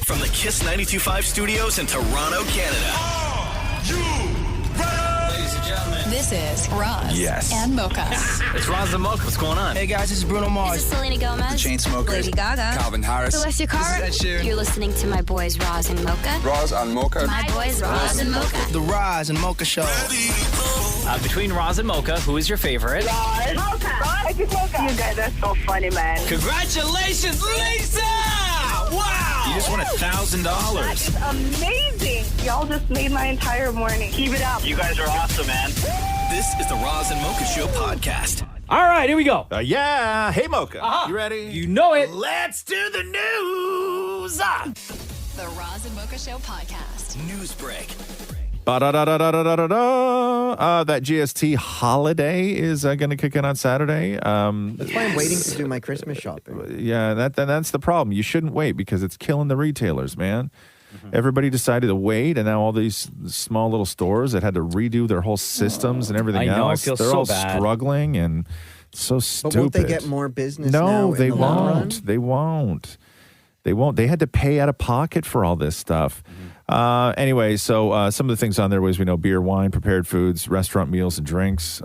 From the Kiss 92.5 studios in Toronto, Canada. Ladies and gentlemen. This is Roz and Mocha. It's Roz and Mocha. What's going on? Hey guys, this is Bruno Mars. This is Selena Gomez. The Chainsmokers. Lady Gaga. Calvin Harris. Celestia Cara. This is Ed Sheeran. You're listening to my boys Roz and Mocha. Roz and Mocha. My boys Roz and Mocha. The Roz and Mocha Show. Between Roz and Mocha, who is your favorite? Mocha. Roz and Mocha. You guys are so funny, man. Congratulations, Lisa! Wow! You just won $1,000. That is amazing. Y'all just made my entire morning. Keep it up. You guys are awesome, man. This is the Roz and Mocha Show podcast. All right, here we go. Yeah. Hey, Mocha. You ready? You know it. Let's do the news. The Roz and Mocha Show podcast. News break. That GST holiday is going to kick in on Saturday. That's why I'm waiting to do my Christmas shopping. Yeah, that's the problem. You shouldn't wait because it's killing the retailers, man. Everybody decided to wait, and now all these small little stores that had to redo their whole systems and everything I know, else, I feel they're so all bad. struggling and so stupid. But won't they get more business now? No, they in the long run? won't. They won't. They won't. They had to pay out of pocket for all this stuff. Anyway, so some of the things on there was, we know, beer, wine, prepared foods, restaurant meals and drinks,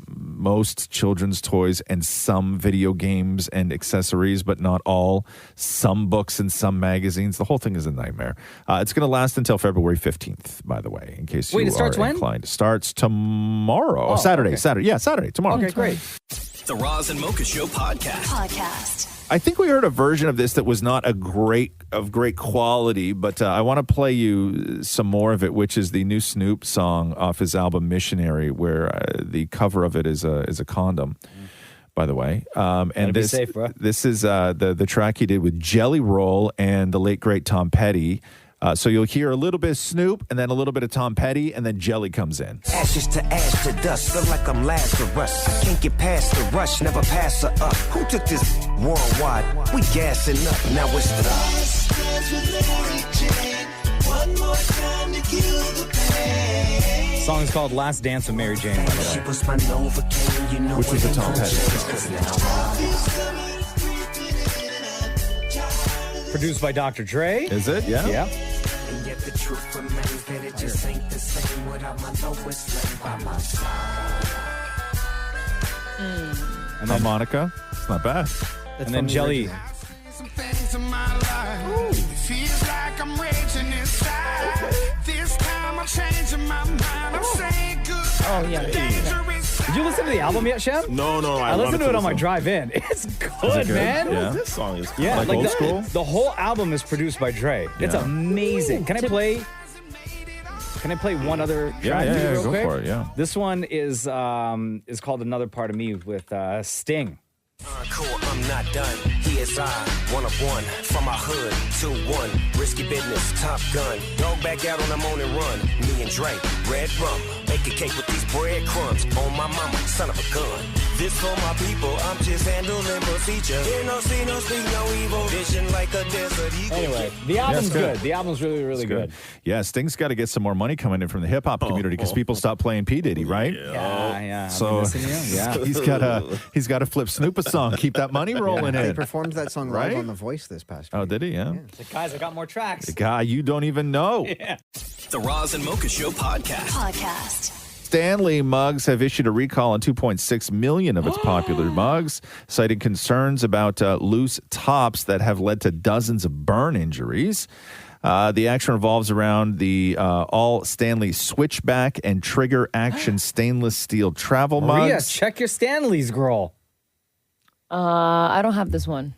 most children's toys, and some video games and accessories, but not all. Some books and some magazines. The whole thing is a nightmare. It's going to last until February 15th, by the way, in case Wait, you it starts are when? inclined. It starts tomorrow. Oh, Saturday. okay. Saturday. Yeah, Saturday. Tomorrow. Okay, great. The Roz and Mocha Show podcast. I think we heard a version of this that was not of great quality, but I want to play you some more of it, which is the new Snoop song off his album Missionary, where the cover of it is a condom, by the way. And be safe, bro. This is the track he did with Jelly Roll and the late great Tom Petty. So you'll hear a little bit of Snoop and then a little bit of Tom Petty, and then Jelly comes in. Ashes to ash to dust, feel like I'm Lazarus. I can't get past the rush, never pass her up. Who took this worldwide? We gassing up, now it's the Song is called Last Dance with Mary Jane, by the way. She was my Novocaine, you know. Which was the Tom Petty. Produced by Dr. Dre. Is it? Yeah. Yeah. And yet the truth remains that it just ain't the same without my lowest lane by my side. And then Monica. It's not bad. And then Jelly. Some things in my life. It feels like I'm raging inside. This time I'm changing my mind. I'm saying good. Oh, yeah. Did you listen to the album yet, Shem? No. I listened to it on my drive-in. It's good, man. Yeah. This song is cool. Yeah, Like old school? The whole album is produced by Dre. It's Yeah. amazing. Can I play one other track Yeah, real go quick? for it, yeah. This one is called Another Part of Me with Sting. Cool, I'm not done. Here's I, one of one. From my hood, 2-1. Risky business, Top Gun. Dog back out on the morning run. Me and Dre, red rum. Bake a cake with these breadcrumbs. On my mama, son of a gun. This for my people, I'm just handling procedure. Hear no, see no, speak no evil. Vision like a desert eagle. Anyway, the album's it's good. good. The album's really, really good. Yeah, Sting's got to get some more money coming in from the hip hop community because people stopped playing P. Diddy, right? Yeah. So Yeah. he's got to flip Snoop a song, keep that money rolling They in. performed that song live Right? on The Voice this past Oh, week. did he? Yeah. The guys, I got more tracks. Guy, you don't even know. The Roz and Mocha Show podcast. Stanley mugs have issued a recall on 2.6 million of its popular mugs, citing concerns about loose tops that have led to dozens of burn injuries. The action revolves around the all Stanley switchback and trigger action stainless steel travel Maria, mugs. check your Stanleys, girl. I don't have this one.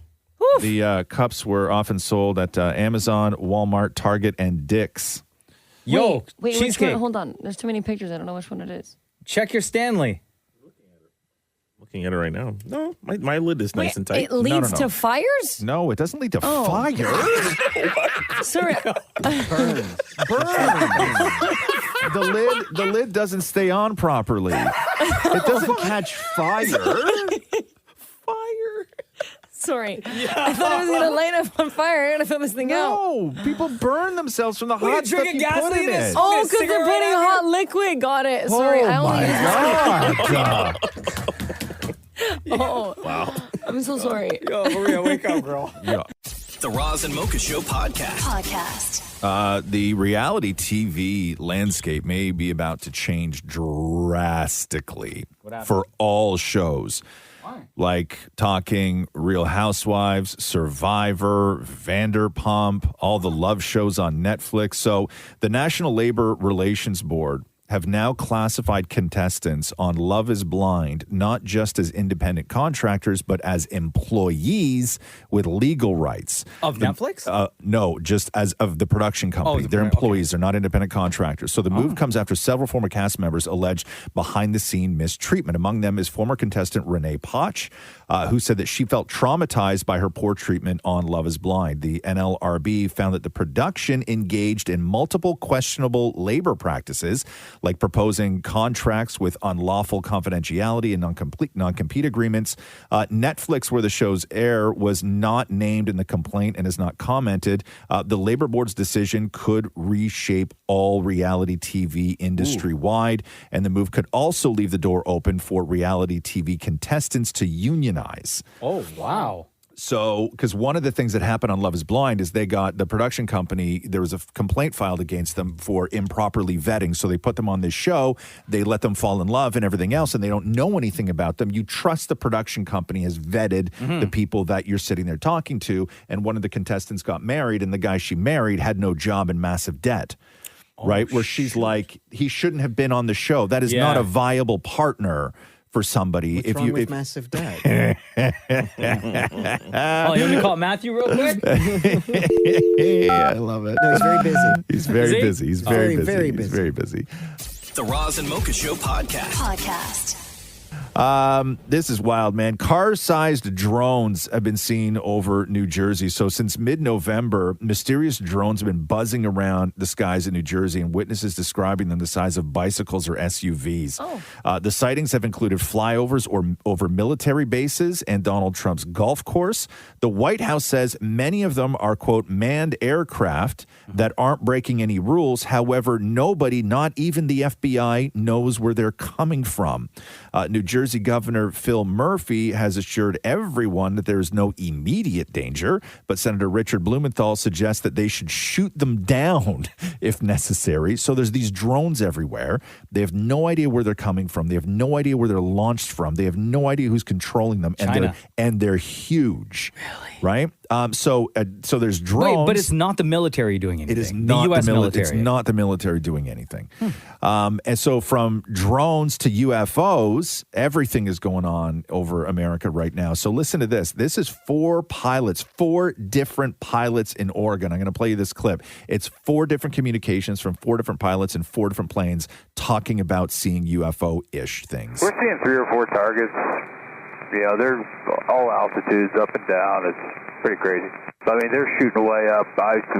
The cups were often sold at Amazon, Walmart, Target, and Dick's. Yo, wait, which cheesecake. one? Hold on. There's too many pictures. I don't know which one it is. Check your Stanley. Looking at it right now. No, my lid is nice and tight. It leads no. to fires? No, it doesn't lead to Oh. fire. Sorry. Burns. The lid doesn't stay on properly. It doesn't catch fire. Sorry. I thought it was going to light up on fire. I got to fill this thing out. No, people burn themselves from the What, hot you stuff drinking you put gasoline in in it. this? Oh, because they're cigarette putting out hot liquid. Got it. Sorry. Oh I only my God. Oh, wow. I'm so sorry. Yo, Maria, wake up, girl. Yeah. The Roz and Mocha Show podcast. The reality TV landscape may be about to change drastically for all shows. Why? Like talking Real Housewives, Survivor, Vanderpump, all the love shows on Netflix. So the National Labor Relations Board have now classified contestants on Love is Blind not just as independent contractors, but as employees with legal rights. Of Netflix? No, just as of the production company. They're employees. They're not independent contractors. So the move comes after several former cast members alleged behind-the-scene mistreatment. Among them is former contestant Renee Potch, who said that she felt traumatized by her poor treatment on Love is Blind. The NLRB found that the production engaged in multiple questionable labor practices, like proposing contracts with unlawful confidentiality and non-compete agreements. Netflix, where the shows air, was not named in the complaint and has not commented. The Labor Board's decision could reshape all reality TV industry-wide, and the move could also leave the door open for reality TV contestants to unionize. Oh, wow. So, because one of the things that happened on Love is Blind is they got the production company, there was a complaint filed against them for improperly vetting. So they put them on this show, they let them fall in love and everything else, and they don't know anything about them. You trust the production company has vetted the people that you're sitting there talking to. And one of the contestants got married, and the guy she married had no job and massive debt. Right? Where she's like, he shouldn't have been on the show. That is not a viable partner for somebody. What's wrong with massive debt? You want me to call Matthew real quick? I love it. No, he's very busy. He's very busy. He's very busy. Very He's busy. very busy. The Roz and Mocha Show podcast. This is wild, man. Car-sized drones have been seen over New Jersey. So since mid-November, mysterious drones have been buzzing around the skies in New Jersey, and witnesses describing them the size of bicycles or SUVs. The sightings have included flyovers over military bases and Donald Trump's golf course. The White House says many of them are, quote, manned aircraft that aren't breaking any rules. However, nobody, not even the FBI, knows where they're coming from. New Jersey Governor Phil Murphy has assured everyone that there is no immediate danger, but Senator Richard Blumenthal suggests that they should shoot them down if necessary. So there's these drones everywhere. They have no idea where they're coming from. They have no idea where they're launched from. They have no idea who's controlling them. And they're huge. Really? Right? So there's drones. Wait, but it's not the military doing anything. It is not the US military. It's not the military doing anything. And so from drones to UFOs, everything is going on over America right now. So listen to this. This is four different pilots in Oregon. I'm going to play you this clip. It's 4 different communications from 4 different pilots in 4 different planes talking about seeing UFO-ish things. We're seeing 3 or 4 targets. You know, they're all altitudes, up and down. It's pretty crazy. I mean, they're shooting way up.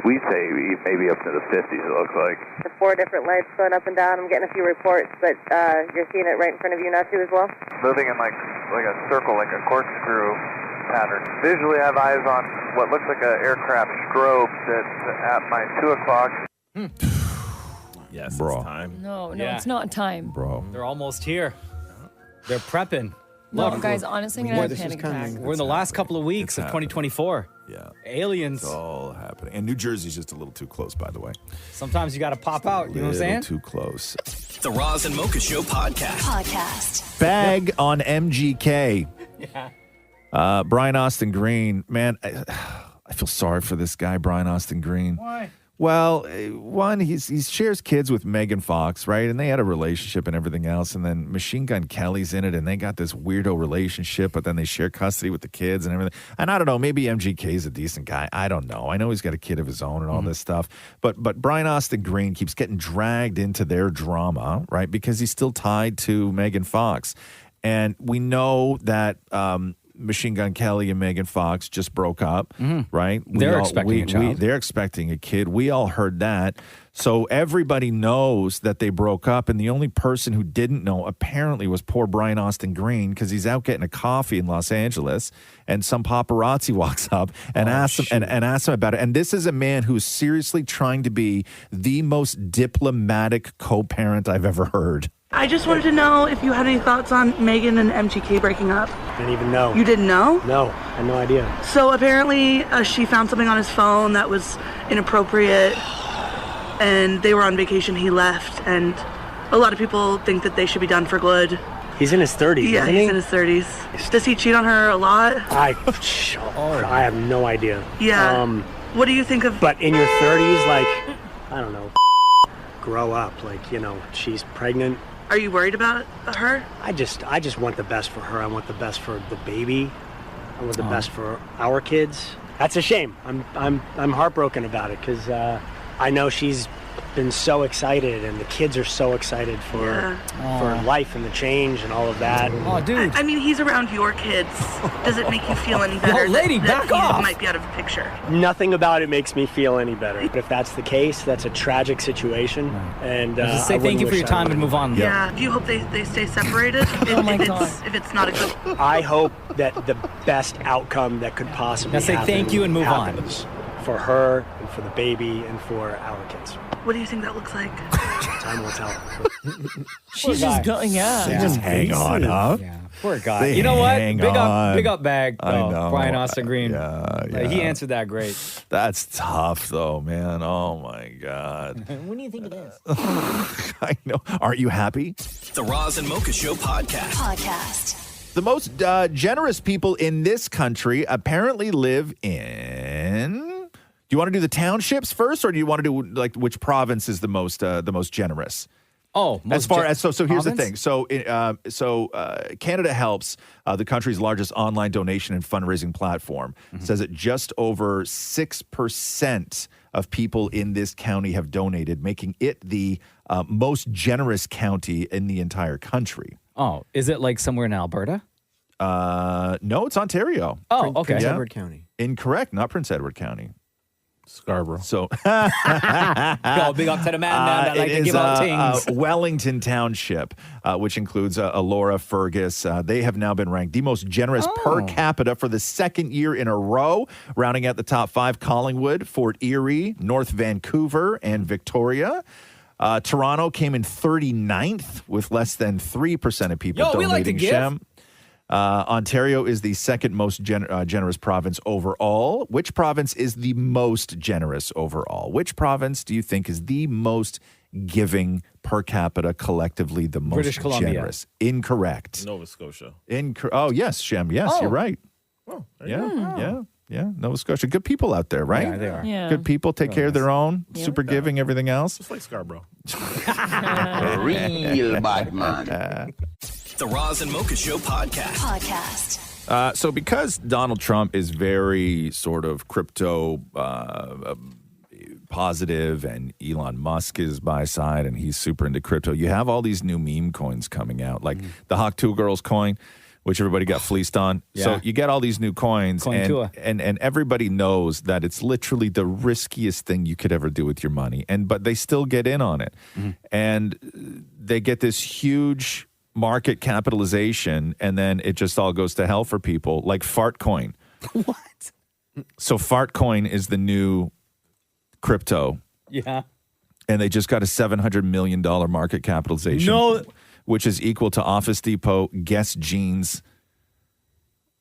We'd say maybe up to the 50s, it looks like. The 4 different lights going up and down. I'm getting a few reports, but you're seeing it right in front of you now, too, as well? Moving in like a circle, like a corkscrew pattern. Visually, I have eyes on what looks like an aircraft strobe that's at my 2 o'clock. Yes, Bro. it's time. No, it's not time. Bro. They're almost here. They're prepping. No, Look, guys, honestly, I'm going to have a panic attack. We're in the last couple of weeks of 2024. Yeah. Aliens. It's all happening. And New Jersey's just a little too close, by the way. Sometimes you got to pop out. You know what I'm saying? Too close. The Roz and Mocha Show podcast. Bag on MGK. Yeah. Brian Austin Green. Man, I feel sorry for this guy, Brian Austin Green. Why? Well, one, he shares kids with Megan Fox, right? And they had a relationship and everything else. And then Machine Gun Kelly's in it, and they got this weirdo relationship, but then they share custody with the kids and everything. And I don't know, maybe MGK's a decent guy. I don't know. I know he's got a kid of his own and all this stuff. But Brian Austin Green keeps getting dragged into their drama, right? Because he's still tied to Megan Fox. And we know that Machine Gun Kelly and Megan Fox just broke up, right? They're expecting a child. They're expecting a kid. We all heard that. So everybody knows that they broke up, and the only person who didn't know apparently was poor Brian Austin Green, because he's out getting a coffee in Los Angeles, and some paparazzi walks up and asks him and asks him about it. And this is a man who's seriously trying to be the most diplomatic co-parent I've ever heard. I just wanted to know if you had any thoughts on Megan and MGK breaking up. Didn't even know. You didn't know? No, I had no idea. So apparently she found something on his phone that was inappropriate, and they were on vacation. He left, and a lot of people think that they should be done for good. He's in his 30s, Yeah, isn't he's he? in his 30s. Does he cheat on her a lot? I have no idea. Yeah. What do you think of... But in your 30s, like, I don't know, grow up. Like, she's pregnant. Are you worried about her? I just want the best for her. I want the best for the baby. I want the best for our kids. That's a shame. I'm heartbroken about it because I know she's been so excited, and the kids are so excited for life and the change and all of that. Oh, dude. I mean, he's around your kids. Does it make you feel any better? lady, that back he off. might be out of the picture. Nothing about it makes me feel any better. But if that's the case, that's a tragic situation. And Just say thank you for your time and move on. Yeah. Do you hope they stay separated? If it's not a good... I hope that the best outcome that could possibly Now say happen thank you and move on. happens for her and for the baby and for our kids. What do you think that looks like? Time will tell. She's just going, They just hang on, huh? Yeah. Poor guy. They You know what? hang Big on. up bag. I know. Brian Austin Green. Yeah. He answered that great. That's tough, though, man. Oh, my God. What do you think of this? I know. Aren't you happy? The Roz and Mocha Show Podcast. The most generous people in this country apparently live in... Do you want to do the townships first, or do you want to do like which province is the most generous? Oh, as far as so here's the province? thing. So Canada Helps, the country's largest online donation and fundraising platform, says that just over 6% of people in this county have donated, making it the most generous county in the entire country. Oh, is it like somewhere in Alberta? No, it's Ontario. Oh, okay. Prince Edward County. Incorrect, not Prince Edward County. Scarborough. So, Go big up to the man now that like to give out things. Wellington Township, which includes Elora, Fergus. They have now been ranked the most generous per capita for the second year in a row, rounding out the top 5: Collingwood, Fort Erie, North Vancouver, and Victoria. Toronto came in 39th with less than 3% of people donating. We like to give. Shem. Ontario is the second most generous province overall. Which province is the most generous overall? Which province do you think is the most giving per capita collectively, the most British Columbia. generous? Incorrect. Nova Scotia. Oh, yes, Shem. Yes, you're right. Oh, Yeah. Nova Scotia. Good people out there, right? Yeah, they are. Yeah. Good people, take care of their own, super giving, everything else. Just like Scarborough. Real bad man. The Roz and Mocha Show podcast. So because Donald Trump is very sort of crypto positive and Elon Musk is by his side and he's super into crypto, you have all these new meme coins coming out, like the Hawk 2 Girls coin, which everybody got fleeced on. Yeah. So you get all these new coins and everybody knows that it's literally the riskiest thing you could ever do with your money. But they still get in on it. And they get this huge market capitalization, and then it just all goes to hell for people, like Fartcoin. What? So Fartcoin is the new crypto, Yeah. and they just got a $700 million market capitalization, which is equal to Office Depot, Guess Jeans,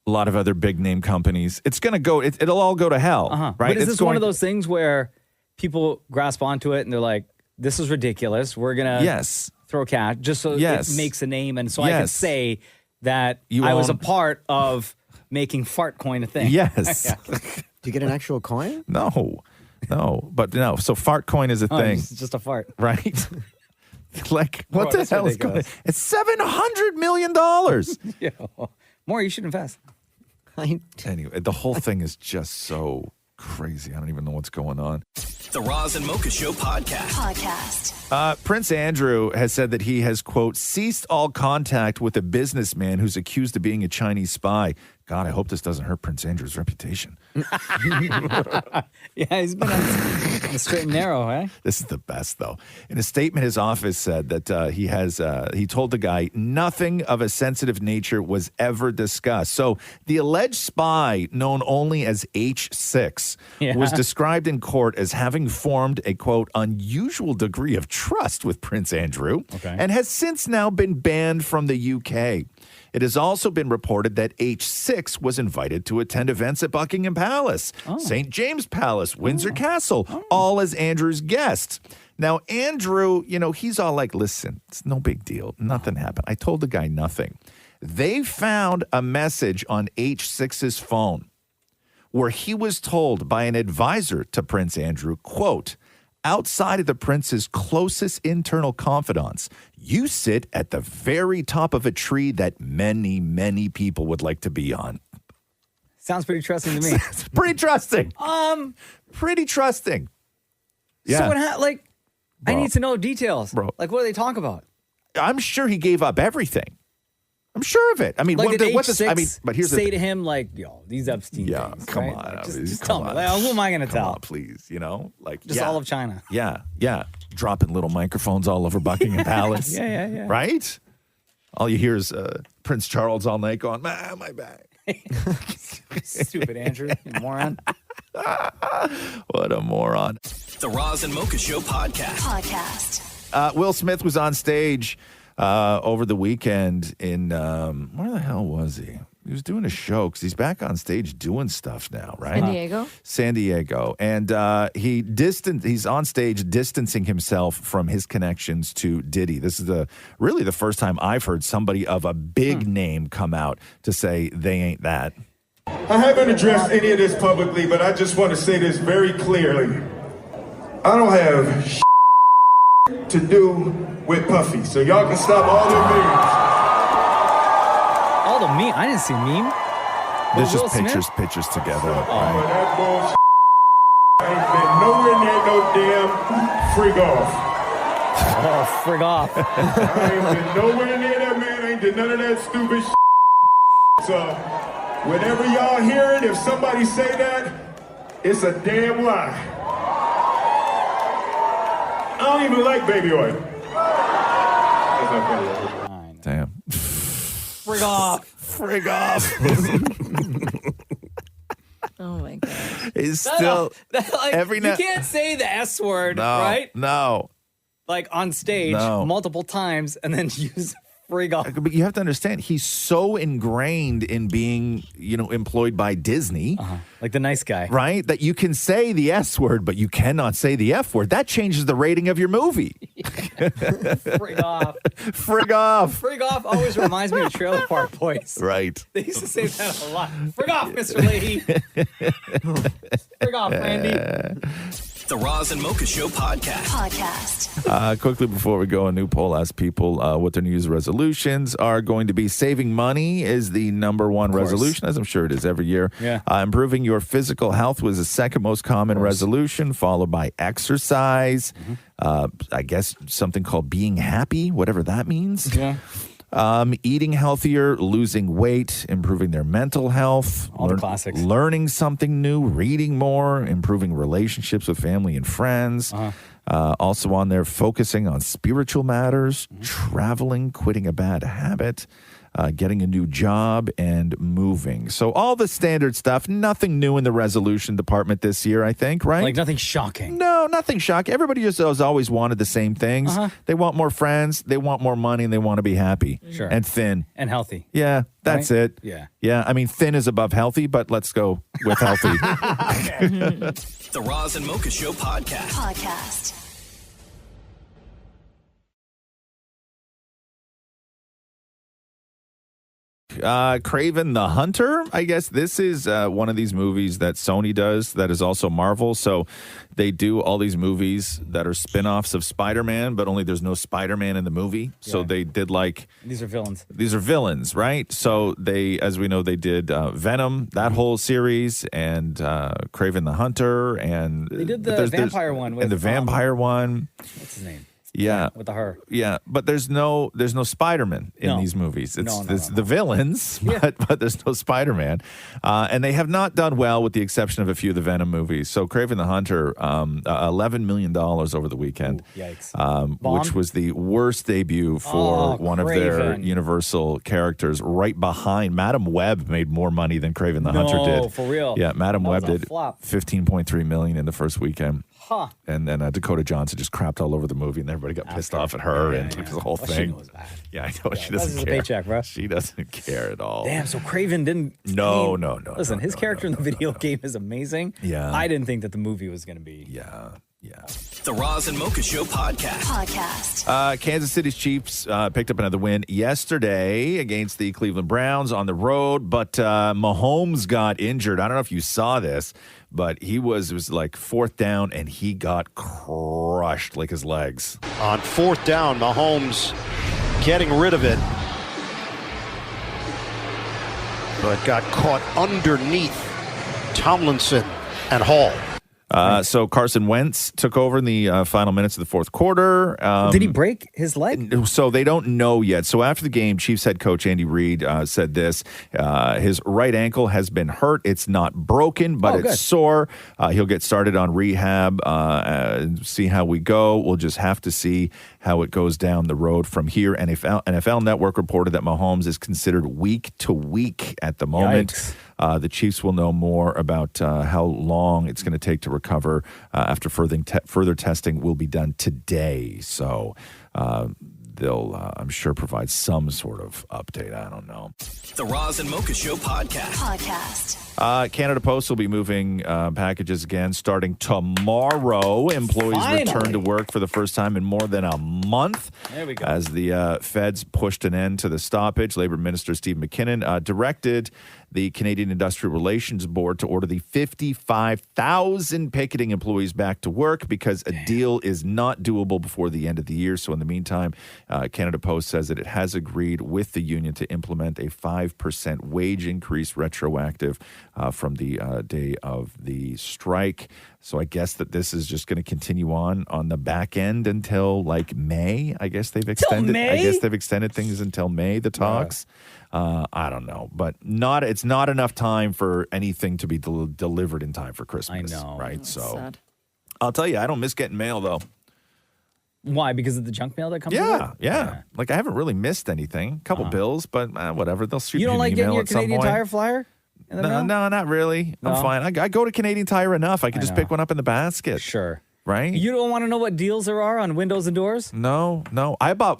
a lot of other big name companies. It's going to go, it'll all go to hell, right? But is this one of those things where people grasp onto it and they're like, this is ridiculous. We're going to throw cash just so it makes a name. And so I can say that I was a part of making Fartcoin a thing. Yes. Do you get an actual coin? No. So Fartcoin is a thing. It's just a fart. Right? Like, what Bro, the hell is going on? It's $700 million. Yeah. More, you should invest. Anyway, the whole thing is just so crazy. I don't even know what's going on. The Roz and Mocha Show podcast. Prince Andrew has said that he has, quote, ceased all contact with a businessman who's accused of being a Chinese spy. God, I hope this doesn't hurt Prince Andrew's reputation. Yeah, he's been on The straight and narrow, eh? This is the best, though. In a statement, his office said that he told the guy nothing of a sensitive nature was ever discussed. So the alleged spy, known only as H6, was described in court as having formed a, quote, unusual degree of trust with Prince Andrew and has since now been banned from the UK. It has also been reported that H6 was invited to attend events at Buckingham Palace, St. James Palace, Windsor Castle, all as Andrew's guest. Now, Andrew, he's all like, listen, it's no big deal. Nothing happened. I told the guy nothing. They found a message on H6's phone where he was told by an advisor to Prince Andrew, quote, outside of the prince's closest internal confidants, you sit at the very top of a tree that many, many people would like to be on. Sounds pretty trusting to me. Pretty trusting. Pretty trusting. Yeah. So I need to know details. Bro. Like, what do they talk about? I'm sure he gave up everything. I'm sure of it. I mean, like what does I mean? But here's say to him, like, yo, these Epstein things. Come right? on, like, just tell me. Like, who am I going to tell? On, please, just all of China. Yeah, dropping little microphones all over Buckingham Palace. Yeah. Right? All you hear is Prince Charles all night going, my back. Stupid Andrew, you moron. What a moron. The Roz and Mocha Show podcast. Will Smith was on stage over the weekend in, where the hell was he? He was doing a show because he's back on stage doing stuff now, right? San Diego. And he's on stage distancing himself from his connections to Diddy. This is really the first time I've heard somebody of a big name come out to say they ain't that. I haven't addressed any of this publicly, but I just want to say this very clearly. I don't have to do with Puffy, so y'all can stop all the memes. All the meme? I didn't see meme. There's just pictures together. Right? That bullshit ain't been nowhere near no damn frig off. Oh, frig off. I ain't been nowhere near that, man. I ain't did none of that stupid shit. So, whenever y'all hear it, if somebody say that, it's a damn lie. I don't even like baby oil. Damn. Frig off. Frig off. Oh my God. It's still every you can't say the S word, right? No. Like on stage multiple times and then use frig off. But you have to understand, he's so ingrained in being, employed by Disney. Like the nice guy. Right? That you can say the S word, but you cannot say the F word. That changes the rating of your movie. Frig off. Frig off. Frig off always reminds me of Trailer Park Boys. Right. They used to say that a lot. Frig off, Mr. Leahy. Frig off, Randy. The Roz and Mocha Show podcast. Quickly before we go, a new poll asks people what their New Year's resolutions are going to be. Saving money is the number one resolution, as I'm sure it is every year. Yeah. Improving your physical health was the second most common resolution, followed by exercise. I guess something called being happy, whatever that means. Yeah. Eating healthier, losing weight, improving their mental health, all the classics. Learning something new, reading more, improving relationships with family and friends. Also on there, focusing on spiritual matters, traveling, quitting a bad habit, getting a new job, and moving. So all the standard stuff, nothing new in the resolution department this year, I think, right? Like nothing shocking. No, nothing shocking. Everybody just has always wanted the same things. They want more friends, they want more money, and they want to be happy. Sure. And thin. And healthy. Yeah, that's it. Yeah. Yeah, I mean, thin is above healthy, but let's go with healthy. The Roz and Mocha Show podcast. Kraven the Hunter. I guess this is one of these movies that Sony does that is also Marvel. So they do all these movies that are spin-offs of Spider-Man, but only there's no Spider-Man in the movie. So they did these are villains. These are villains, right? So they, as we know, they did Venom, that whole series, and Kraven the Hunter, and they did the vampire one. And the vampire one. What's his name? Yeah, with the her. Yeah, but there's no Spider-Man in these movies. It's the villains, but there's no Spider-Man. And they have not done well with the exception of a few of the Venom movies. So Kraven the Hunter, $11 million over the weekend. Ooh, yikes. Which was the worst debut for one of their Universal characters, right behind. Madam Web made more money than Kraven the Hunter did. No, for real. Yeah, Madam Web did flop. $15.3 million in the first weekend. Huh. And then Dakota Johnson just crapped all over the movie, and everybody got pissed off at her and the whole thing. She knows that. Yeah, I know. She doesn't That's care. a paycheck, bro. She doesn't care at all. Damn, so Craven didn't. No. Listen, his character in the video game is amazing. Yeah. I didn't think that the movie was going to be. Yeah. The Roz and Mocha Show podcast. Kansas City's Chiefs picked up another win yesterday against the Cleveland Browns on the road, but Mahomes got injured. I don't know if you saw this, but it was like fourth down, and he got crushed like his legs. On fourth down, Mahomes getting rid of it, but got caught underneath Tomlinson and Hall. So Carson Wentz took over in the final minutes of the fourth quarter. Did he break his leg? So they don't know yet. So after the game, Chiefs head coach Andy Reid said this. His right ankle has been hurt. It's not broken, but it's sore. He'll get started on rehab, see how we go. We'll just have to see how it goes down the road from here. NFL Network reported that Mahomes is considered week to week at the moment. Yikes. The Chiefs will know more about how long it's going to take to recover after further testing will be done today. So they'll, I'm sure, provide some sort of update. I don't know. The Roz and Mocha Show podcast. Canada Post will be moving packages again starting tomorrow. Employees return to work for the first time in more than a month. There we go. As the feds pushed an end to the stoppage, Labor Minister Steve McKinnon directed the Canadian Industrial Relations Board to order the 55,000 picketing employees back to work because a deal is not doable before the end of the year. So in the meantime, Canada Post says that it has agreed with the union to implement a 5% wage increase retroactive from the day of the strike. So I guess that this is just going to continue on the back end until like May. I guess they've extended. May? I guess they've extended things until May. The talks. I don't know, but it's not enough time for anything to be delivered in time for Christmas. I know, right? That's So sad. I'll tell you, I don't miss getting mail though. Why? Because of the junk mail that comes with it? Yeah. Like I haven't really missed anything. A couple bills, but whatever. They'll shoot You don't me like an getting email your at some Canadian point. Tire flyer? in the mail? No, not really. No? I'm fine. I go to Canadian Tire enough. I can just know. pick one up in the basket. Sure. Right? You don't want to know what deals there are on windows and doors? No.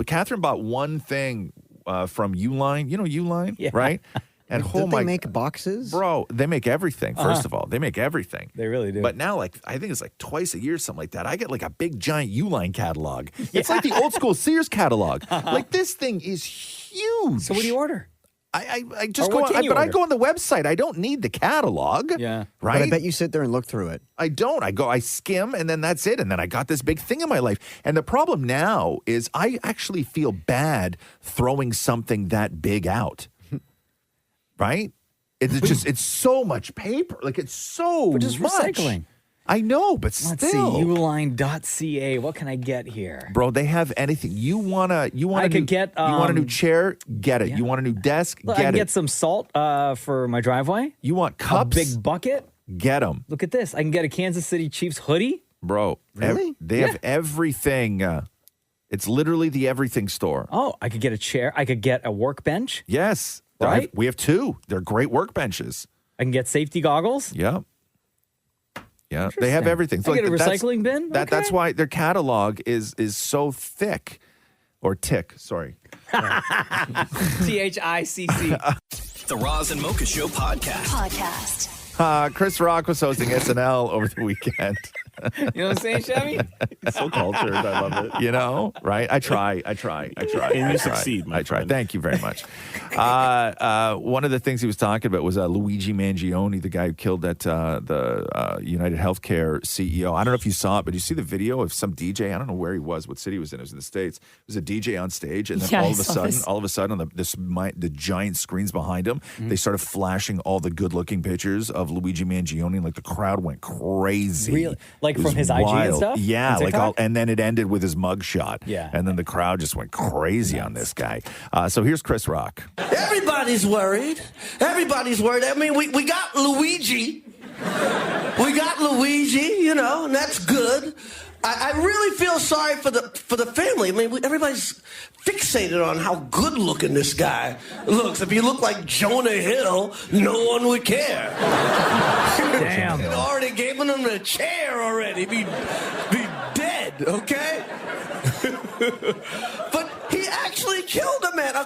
Catherine bought one thing from Uline. You know Uline, right? And Don't they make boxes? Bro, they make everything, first of all. They make everything. They really do. But now, I think it's like twice a year, something like that. I get like a big, giant Uline catalog. It's like the old school Sears catalog. Like this thing is huge. So what do you order? I just go on, I go on the website. I don't need the catalog. Yeah. Right? But I bet you sit there and look through it. I don't. I skim, and then that's it. And then I got this big thing in my life. And the problem now is I actually feel bad throwing something that big out. Right? It's so much paper. Like it's so We're just much. recycling. I know, but Let's still. see, uline.ca. What can I get here? Bro, they have anything. You want a I could get, you want a new chair? Get it. yeah. You want a new desk? Look, Get I can it. get some salt for my driveway. You want cups? A big bucket. Get them. Look at this. I can get a Kansas City Chiefs hoodie. Bro, Really? they have everything. It's literally the everything store. Oh, I could get a chair. I could get a workbench. Yes. Right? We have two. They're great workbenches. I can get safety goggles. Yeah. Yeah. They have everything. I get a that's- recycling bin. That's why their catalog is so thick. Or tick, sorry. THICC. The Roz and Mocha Show podcast. Chris Rock was hosting SNL over the weekend. You know what I'm saying, Chevy? It's so cultured. I love it. You know, right? I try. And you succeed, my I try. friend. Thank you very much. One of the things he was talking about was Luigi Mangione, the guy who killed the United Healthcare CEO. I don't know if you saw it, but you see the video of some DJ. I don't know where he was, what city he was in. It was in the States. It was a DJ on stage, and then Yeah, all I of a saw sudden, this. the giant screens behind him, they started flashing all the good-looking pictures of Luigi Mangione, and like the crowd went crazy. Really? Like It from was his IG and wild. stuff? Yeah, On like TikTok? and then it ended with his mugshot. Yeah. And then the crowd just went crazy on this guy. So here's Chris Rock. Everybody's worried. Everybody's worried. I mean, we got Luigi. We got Luigi, you know, and that's good. I really feel sorry for the family. I mean, everybody's fixated on how good looking this guy looks. If you look like Jonah Hill, no one would care. Damn. They'd already given him a chair already. Be dead, okay? But he actually killed a man.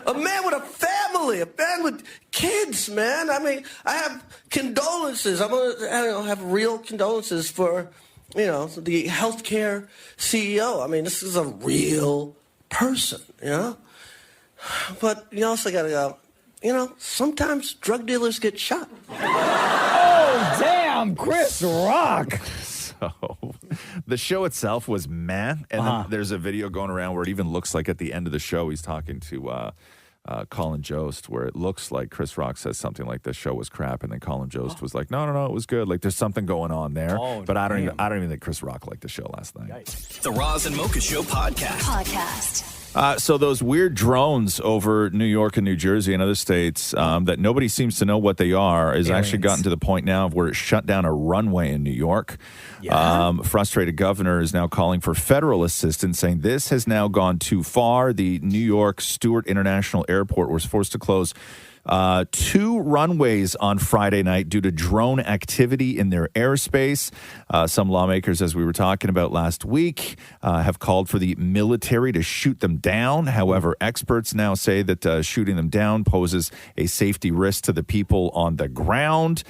A man with a family, a man with kids, man. I mean, I have condolences. I'm going to have real condolences for, you know, the healthcare CEO. I mean, this is a real person, you know? But you also got to go, you know, sometimes drug dealers get shot. Oh, damn, Chris Rock. So the show itself was meh. And then there's a video going around where it even looks like at the end of the show he's talking to Colin Jost, where it looks like Chris Rock says something like the show was crap, and then Colin Jost was like, no, it was good. Like there's something going on there. But I don't even think Chris Rock liked the show last night. The Roz and Mocha Show podcast. So those weird drones over New York and New Jersey and other states that nobody seems to know what they are is actually gotten to the point now of where it shut down a runway in New York. Frustrated governor is now calling for federal assistance, saying this has now gone too far. The New York Stewart International Airport was forced to close 2 runways on Friday night due to drone activity in their airspace. Some lawmakers, as we were talking about last week, have called for the military to shoot them down. However, experts now say that shooting them down poses a safety risk to the people on the ground.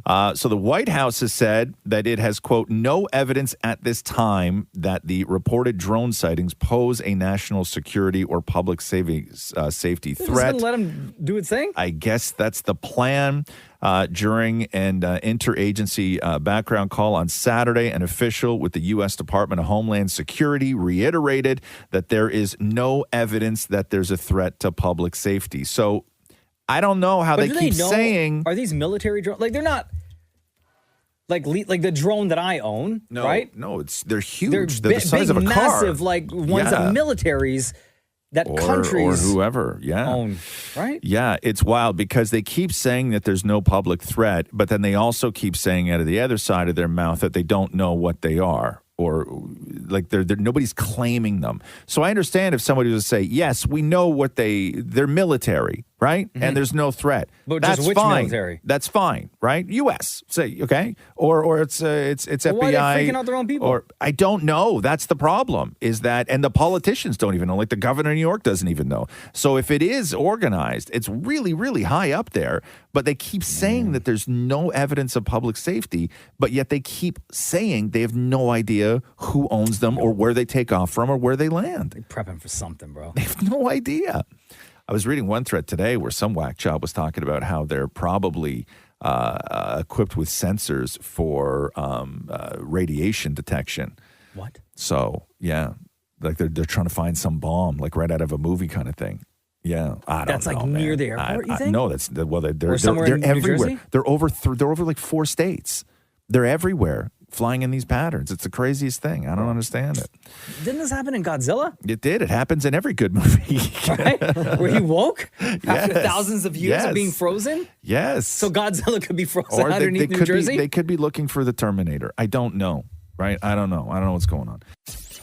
So the White House has said that it has, quote, no evidence at this time that the reported drone sightings pose a national security or public safety threat. Just gonna let him do its thing? I guess that's the plan. During an interagency background call on Saturday, an official with the U.S. Department of Homeland Security reiterated that there is no evidence that there's a threat to public safety. So I don't know how they keep saying. Are these military drones? Like, they're not like the drone that I own, right? No, they're huge. They're the size of a car. Massive, like ones that militaries that countries or whoever, own, right? Yeah, it's wild because they keep saying that there's no public threat, but then they also keep saying out of the other side of their mouth that they don't know what they are, or like they're nobody's claiming them. So I understand if somebody was to say, yes, we know what they're military, right? And there's no threat. But that's just which fine. military? That's fine, right? U.S. say, okay, or it's FBI. Why are they freaking out their own people? Or I don't know. That's the problem. Is that, and the politicians don't even know. Like the governor of New York doesn't even know. So if it is organized, it's really, really high up there. But they keep saying that there's no evidence of public safety, but yet they keep saying they have no idea who owns them or where they take off from or where they land. They're prepping for something, bro. They have no idea. I was reading one thread today where some whack job was talking about how they're probably equipped with sensors for radiation detection. What? So, yeah, like they're trying to find some bomb, like right out of a movie kind of thing. Yeah, I don't know. That's like near the airport, you think? No, that's they're in New everywhere. Jersey? They're over like 4 states. They're everywhere, flying in these patterns. It's the craziest thing. I don't understand it. Didn't this happen in Godzilla? It did. It happens in every good movie. Right? Where he woke after thousands of years of being frozen? Yes. So Godzilla could be frozen Or underneath New Jersey? They could be looking for the Terminator. I don't know, right? I don't know what's going on.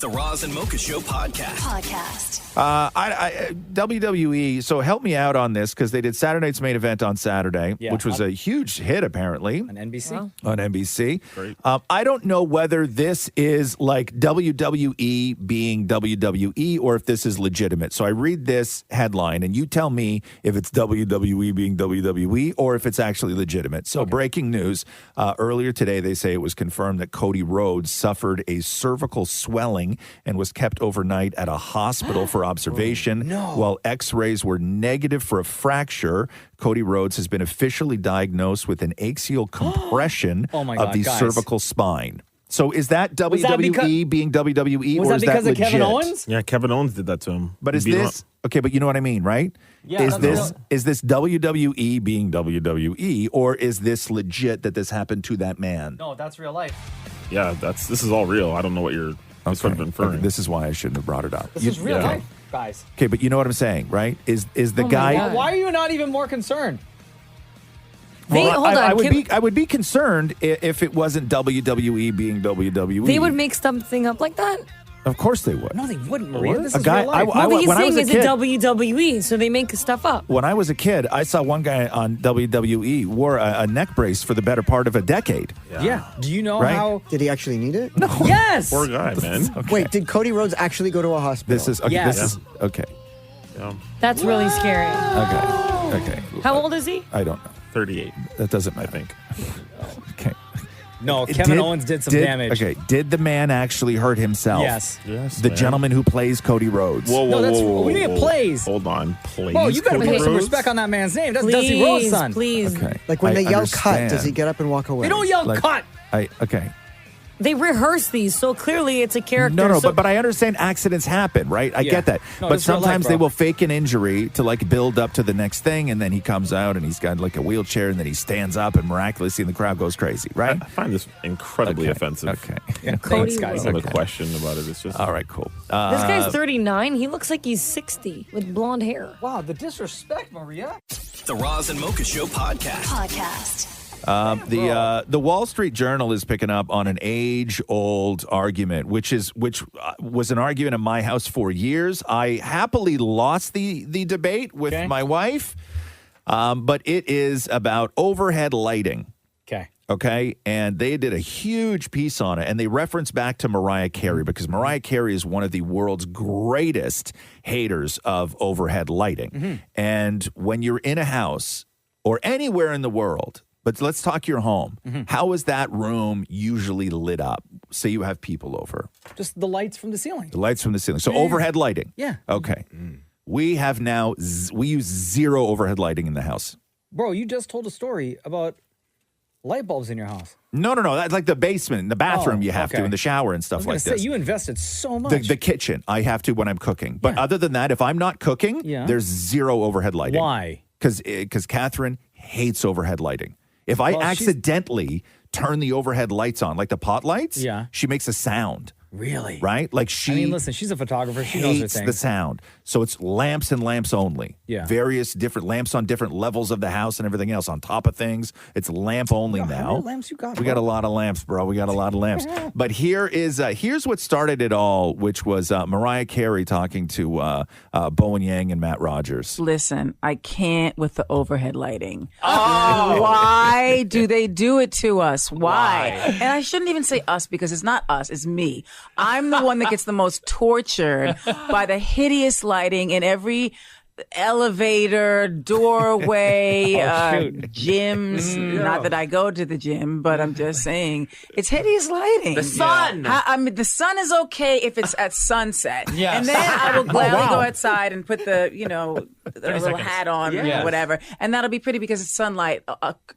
The Roz and Mocha Show podcast. WWE, so help me out on this because they did Saturday Night's Main Event on Saturday, which was a huge hit apparently. On NBC? Wow. On NBC. Great. I don't know whether this is like WWE being WWE or if this is legitimate. So I read this headline and you tell me if it's WWE being WWE or if it's actually legitimate. So breaking news, earlier today they say it was confirmed that Cody Rhodes suffered a cervical swelling and was kept overnight at a hospital for observation. While x-rays were negative for a fracture, Cody Rhodes has been officially diagnosed with an axial compression of the cervical spine. So is that WWE being WWE, Was or that is because that of legit? Kevin Owens? Yeah, Kevin Owens did that to him. But is He beat him this okay? But you know what I mean, right? Yeah, is that's this WWE being WWE, or is this legit that this happened to that man? No, that's real life. up. Yeah, this is all real. I don't know what you're sort of inferring. Okay, this is why I shouldn't have brought it up. This is real life, guys. Okay, but you know what I'm saying, right? Is the Oh my guy? God. Why are you not even more concerned? Well, I would be concerned if it wasn't WWE being WWE. They would make something up like that? Of course they would. No, they wouldn't, Maria. This A is guy- real life. No, but he's when I saying was a it's a kid- WWE, so they make stuff up. When I was a kid, I saw one guy on WWE wore a neck brace for the better part of a decade. Yeah. Do you know Right? how? Did he actually need it? No. Yes. Poor guy, man. Wait, did Cody Rhodes actually go to a hospital? This is okay. Yes. This is okay. That's really scary. Okay. How old is he? I don't know. 38. That doesn't matter. I think. Okay. No, Kevin Owens did some damage. Okay. Did the man actually hurt himself? Yes. The man. gentleman who plays Cody Rhodes. Whoa, No, that's whoa, we need whoa. plays. Hold on, plays. Whoa, you better Cody put some Rhodes? respect on that man's name. That's Dusty Rhodes' son. Please. Okay. Like when I they yell understand. cut, does he get up and walk away? They don't yell Like- cut. Okay. They rehearse these, so clearly it's a character. No, so but I understand accidents happen, right? I Yeah. get that. No, but it's real life, sometimes they bro. will fake an injury to like build up to the next thing, and then he comes out and he's got like a wheelchair, and then he stands up and miraculously and the crowd goes crazy, right? I find this incredibly offensive. Okay. Yeah, Cody thanks, guys. Some of the question about it is just All right, cool. this guy's 39. He looks like he's 60 with blonde hair. Wow, the disrespect, Maria. The Roz and Mocha Show podcast. The Wall Street Journal is picking up on an age-old argument, which was an argument in my house for years. I happily lost the debate with my wife, but it is about overhead lighting. Okay, and they did a huge piece on it, and they reference back to Mariah Carey because Mariah Carey is one of the world's greatest haters of overhead lighting. And when you're in a house or anywhere in the world, but let's talk your home. How is that room usually lit up? Say you have people over. Just the lights from the ceiling. The lights from the ceiling. So overhead lighting. Yeah. Okay. We have now, we use zero overhead lighting in the house. Bro, you just told a story about light bulbs in your house. No. That's like the basement, the bathroom you have to, okay. in the shower and I stuff was gonna like say, this. you invested so much. The kitchen, I have to when I'm cooking. But other than that, if I'm not cooking, there's zero overhead lighting. Why? Because Catherine hates overhead lighting. If I Well, accidentally turn the overhead lights on, like the pot lights, she makes a sound. Really? Right? Like she I mean, listen, she's a photographer. She knows her hates thing. the sound. So it's lamps and lamps only. Yeah. Various different lamps on different levels of the house and everything else on top of things. It's lamp only How now. many lamps you got? We got a lot of lamps, bro. We got a lot of lamps. But here's what started it all, which was Mariah Carey talking to Bowen Yang and Matt Rogers. Listen, I can't with the overhead lighting. Why do they do it to us? Why? And I shouldn't even say us because it's not us, it's me. I'm the one that gets the most tortured by the hideous lighting in every elevator, doorway, gyms. Not that I go to the gym, but I'm just saying it's hideous lighting. The sun. I mean, the sun is okay if it's at sunset. Yes. And then I will gladly wow. go outside and put the little seconds. hat on Yes. or whatever. And that'll be pretty because it's sunlight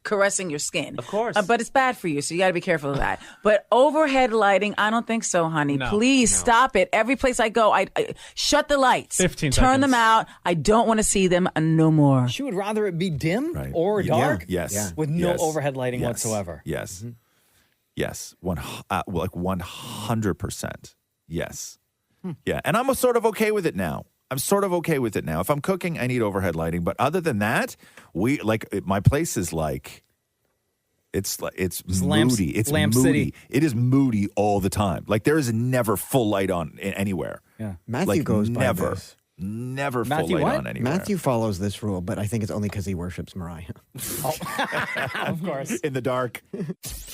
caressing your skin. Of course. But it's bad for you, so you got to be careful of that. But overhead lighting, I don't think so, honey. No, Please stop it. Every place I go, I shut the lights. 15 Turn them seconds. out. I don't want to see them no more. She would rather it be dim or dark Yes. with no Yes. overhead lighting Yes. whatsoever. Yes. Yes. Like 100%. Yes. Yeah. And I'm sort of okay with it now. If I'm cooking, I need overhead lighting. But other than that, my place is like, it's moody. It's Lamp moody. City. It is moody all the time. Like there is never full light on anywhere. Yeah. Matthew goes by never. this. Never full Matthew light on anywhere. Matthew follows this rule, but I think it's only because he worships Mariah. Of course. In the dark.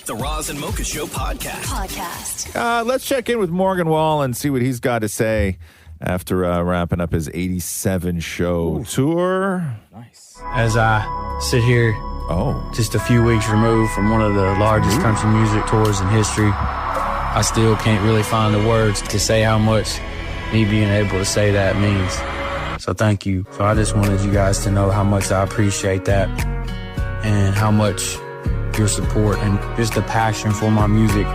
The Roz and Mocha Show podcast. Let's check in with Morgan Wall and see what he's got to say after wrapping up his 87 show tour. As I sit here, just a few weeks removed from one of the largest country music tours in history, I still can't really find the words to say how much me being able to say that means. So thank you. So I just wanted you guys to know how much I appreciate that and how much your support and just the passion for my music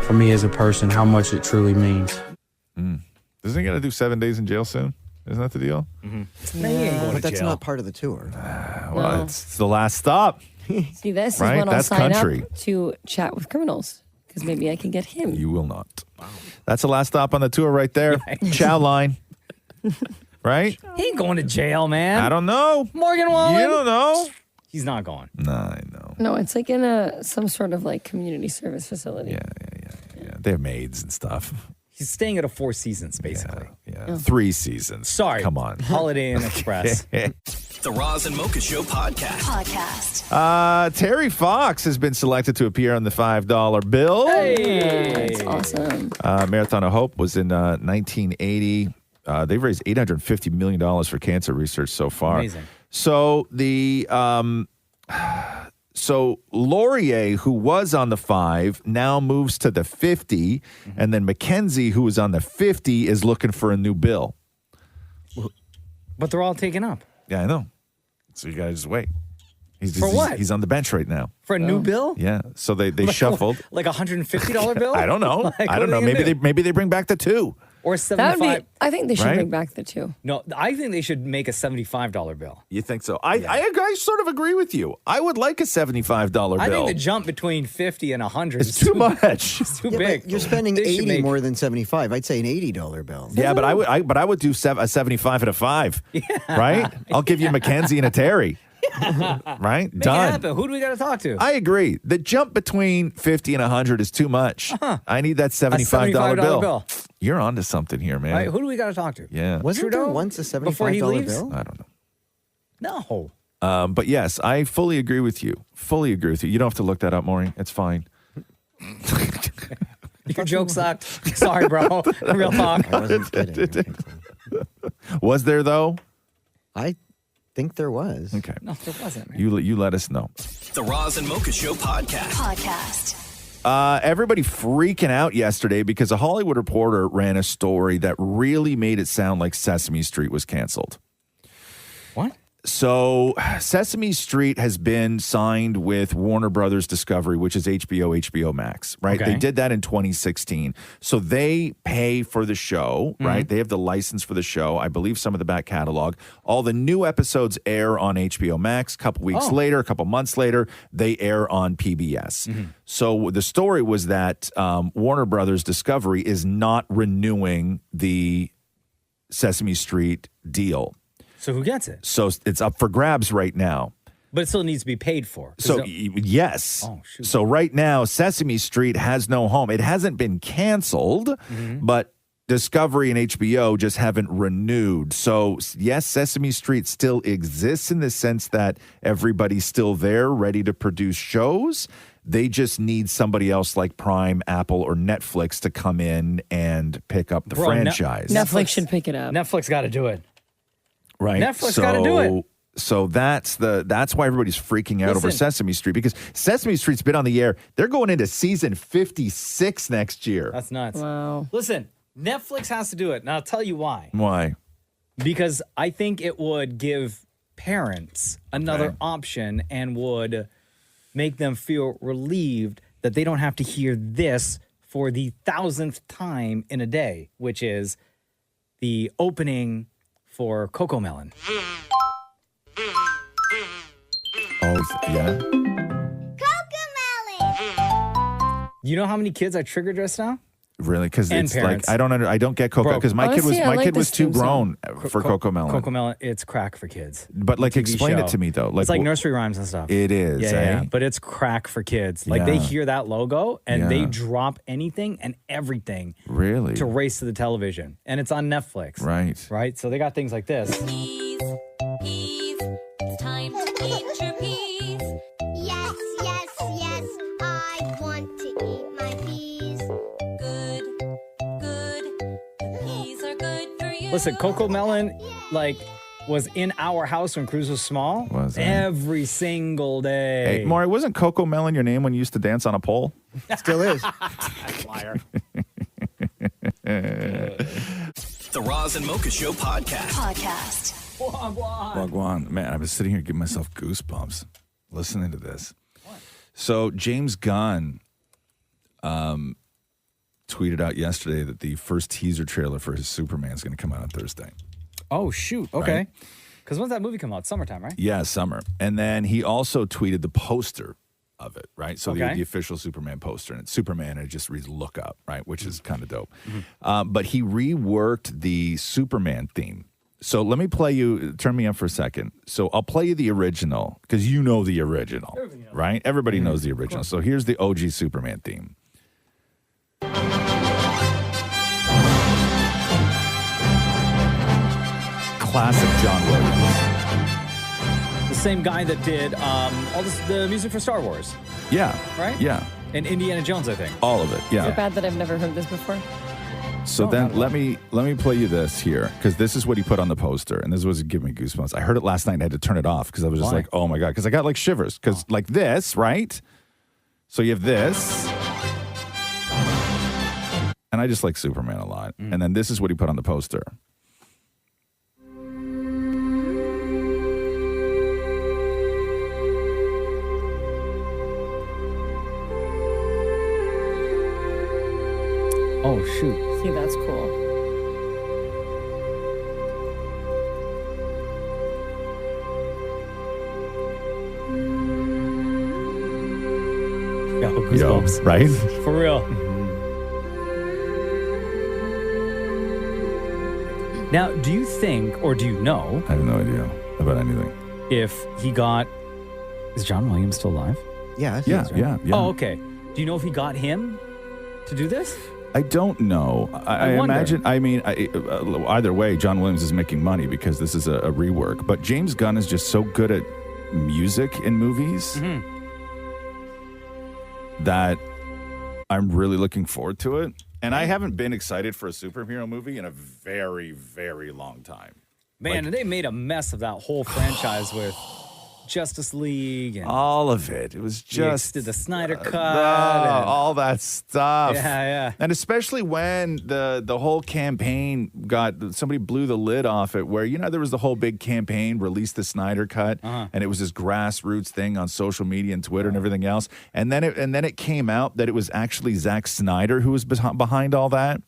for me as a person, how much it truly means. Doesn't he got to do 7 days in jail soon? Isn't that the deal? Mm-hmm. No, he ain't going But to that's jail. not part of the tour. Well, No. it's the last stop. See, this Right? is when I'll That's sign country. up to chat with criminals because maybe I can get him. You will not. That's the last stop on the tour right there. Chow line. Right? He ain't going to jail, man. I don't know. Morgan Wallen. You don't know. He's not going. No, I know. No, it's like in some sort of like community service facility. Yeah, they have maids and stuff. He's staying at a Four Seasons, basically. Yeah. 3 seasons. Sorry. Come on. Holiday Inn Express. The Roz and Mocha Show podcast. Terry Fox has been selected to appear on the $5 bill. That's awesome. Marathon of Hope was in 1980. They've raised $850 million for cancer research so far. Amazing. So so Laurier, who was on the 5, now moves to the 50, and then Mackenzie, who was on the 50, is looking for a new bill. But they're all taken up. Yeah, I know. So you gotta just wait. For what? He's on the bench right now. For a new bill? Yeah. So they shuffled. Like a $150 bill? I don't know. Like, I what don't are know. gonna do? Maybe they bring back the 2. Or That would 75. be. I think they should Right? bring back the 2. No, I think they should make a $75 bill. You think so? I sort of agree with you. I would like a $75 bill. I think the jump between 50 and 100 It's too much. It's too Yeah, big. but you're spending They should 80 make- more than 75. I'd say an $80 bill. Yeah, but I would do a 75 and a 5. Right? I'll give you Mackenzie and a Terry. Right? Make Done. it happen. Who do we got to talk to? I agree. The jump between 50 and 100 is too much. I need that $75 $75 bill. You're onto something here, man. All right, who do we got to talk to? Yeah. Wasn't there once a $75 Before he leaves? bill? I don't know. No. But yes, I fully agree with you. Fully agree with you. You don't have to look that up, Maureen. It's fine. Your joke sucked. Sorry, bro. Real talk. I wasn't kidding. Was there, though? I think there was. Okay. No, there wasn't, man. You let us know. The Roz and Mocha Show podcast. Everybody freaking out yesterday because a Hollywood Reporter ran a story that really made it sound like Sesame Street was canceled. What? So Sesame Street has been signed with Warner Brothers Discovery, which is HBO Max, right? Okay. They did that in 2016. So they pay for the show, right? They have the license for the show. I believe some of the back catalog. All the new episodes air on HBO Max. A couple weeks later, a couple months later, they air on PBS. So the story was that Warner Brothers Discovery is not renewing the Sesame Street deal. So who gets it? So it's up for grabs right now. But it still needs to be paid for. So yes. Oh, shoot. So right now, Sesame Street has no home. It hasn't been canceled, but Discovery and HBO just haven't renewed. So yes, Sesame Street still exists in the sense that everybody's still there, ready to produce shows. They just need somebody else like Prime, Apple, or Netflix to come in and pick up the franchise. Netflix should pick it up. Netflix got to do it. Right. Netflix got to do it. So that's why everybody's freaking out over Listen. Sesame Street, because Sesame Street's been on the air. They're going into season 56 next year. That's nuts. Wow. Listen, Netflix has to do it. And I'll tell you why. Why? Because I think it would give parents another option and would make them feel relieved that they don't have to hear this for the 1,000th time in a day, which is the opening for Coco Melon. Oh, yeah. You know how many kids I triggered just now? Really? Because And it's parents. like I don't get Coco, because my kid was too grown for Coco Melon. Coco Melon, it's crack for kids. But like, TV explain show. it to me though. It's like nursery rhymes and stuff. It is, yeah. eh? But it's crack for kids. Like they Yeah. hear that logo and they Yeah. drop anything and everything Really? to race to the television. And it's on Netflix. Right. Right? So they got things like this. Peas, it's time to eat your peas. Yes, yes, yes, I want to eat my peas. Good, the peas are good for you. Listen, Coco Melon, was in our house when Cruz was small. Was it? Every single day. Hey, Maury, wasn't Coco Melon your name when you used to dance on a pole? Still is. Liar. The Roz and Mocha Show podcast. Wagwan. Man, I was sitting here giving myself goosebumps listening to this. So James Gunn tweeted out yesterday that the first teaser trailer for his Superman is going to come out on Thursday. Oh, shoot. Okay. Because when's that movie come out? Summertime, right? Yeah, summer. And then he also tweeted the poster of it, right? So Okay. the official Superman poster, and it's Superman, and it just reads "Look Up," right? Which is kind of dope. Mm-hmm. But he reworked the Superman theme. So let me play you. Turn me up for a second. So I'll play you the original because you know the original, right? Everybody knows the original. So here's the OG Superman theme. Classic John Williams. The same guy that did the music for Star Wars, Yeah. right? Yeah. And Indiana Jones, I think. All of it. Is Yeah. it bad that I've never heard this before? So then let me play you this here because this is what he put on the poster, and this was giving me goosebumps. I heard it last night and I had to turn it off because I was just Why? like, oh my god, because I got like shivers because like this, right? So you have this, and I just like Superman a lot, and then this is what he put on the poster. Oh, shoot. See, that's cool. Yeah, goosebumps. Right? For real. Now, do you think, or do you know? I have no idea about anything. If he got. Is John Williams still alive? Yeah. Yeah, yeah. Oh, okay. Do you know if he got him to do this? I don't know. I wonder. imagine. I mean, either way, John Williams is making money because this is a rework. But James Gunn is just so good at music in movies that I'm really looking forward to it. And I haven't been excited for a superhero movie in a very, very long time. Man, and they made a mess of that whole franchise with Justice League and All of it. It was just the Snyder Cut. all that stuff. Yeah, yeah. And especially when the whole campaign somebody blew the lid off it, where there was the whole big campaign, release the Snyder Cut, and it was this grassroots thing on social media and Twitter and everything else. And then it came out that it was actually Zack Snyder who was behind all that.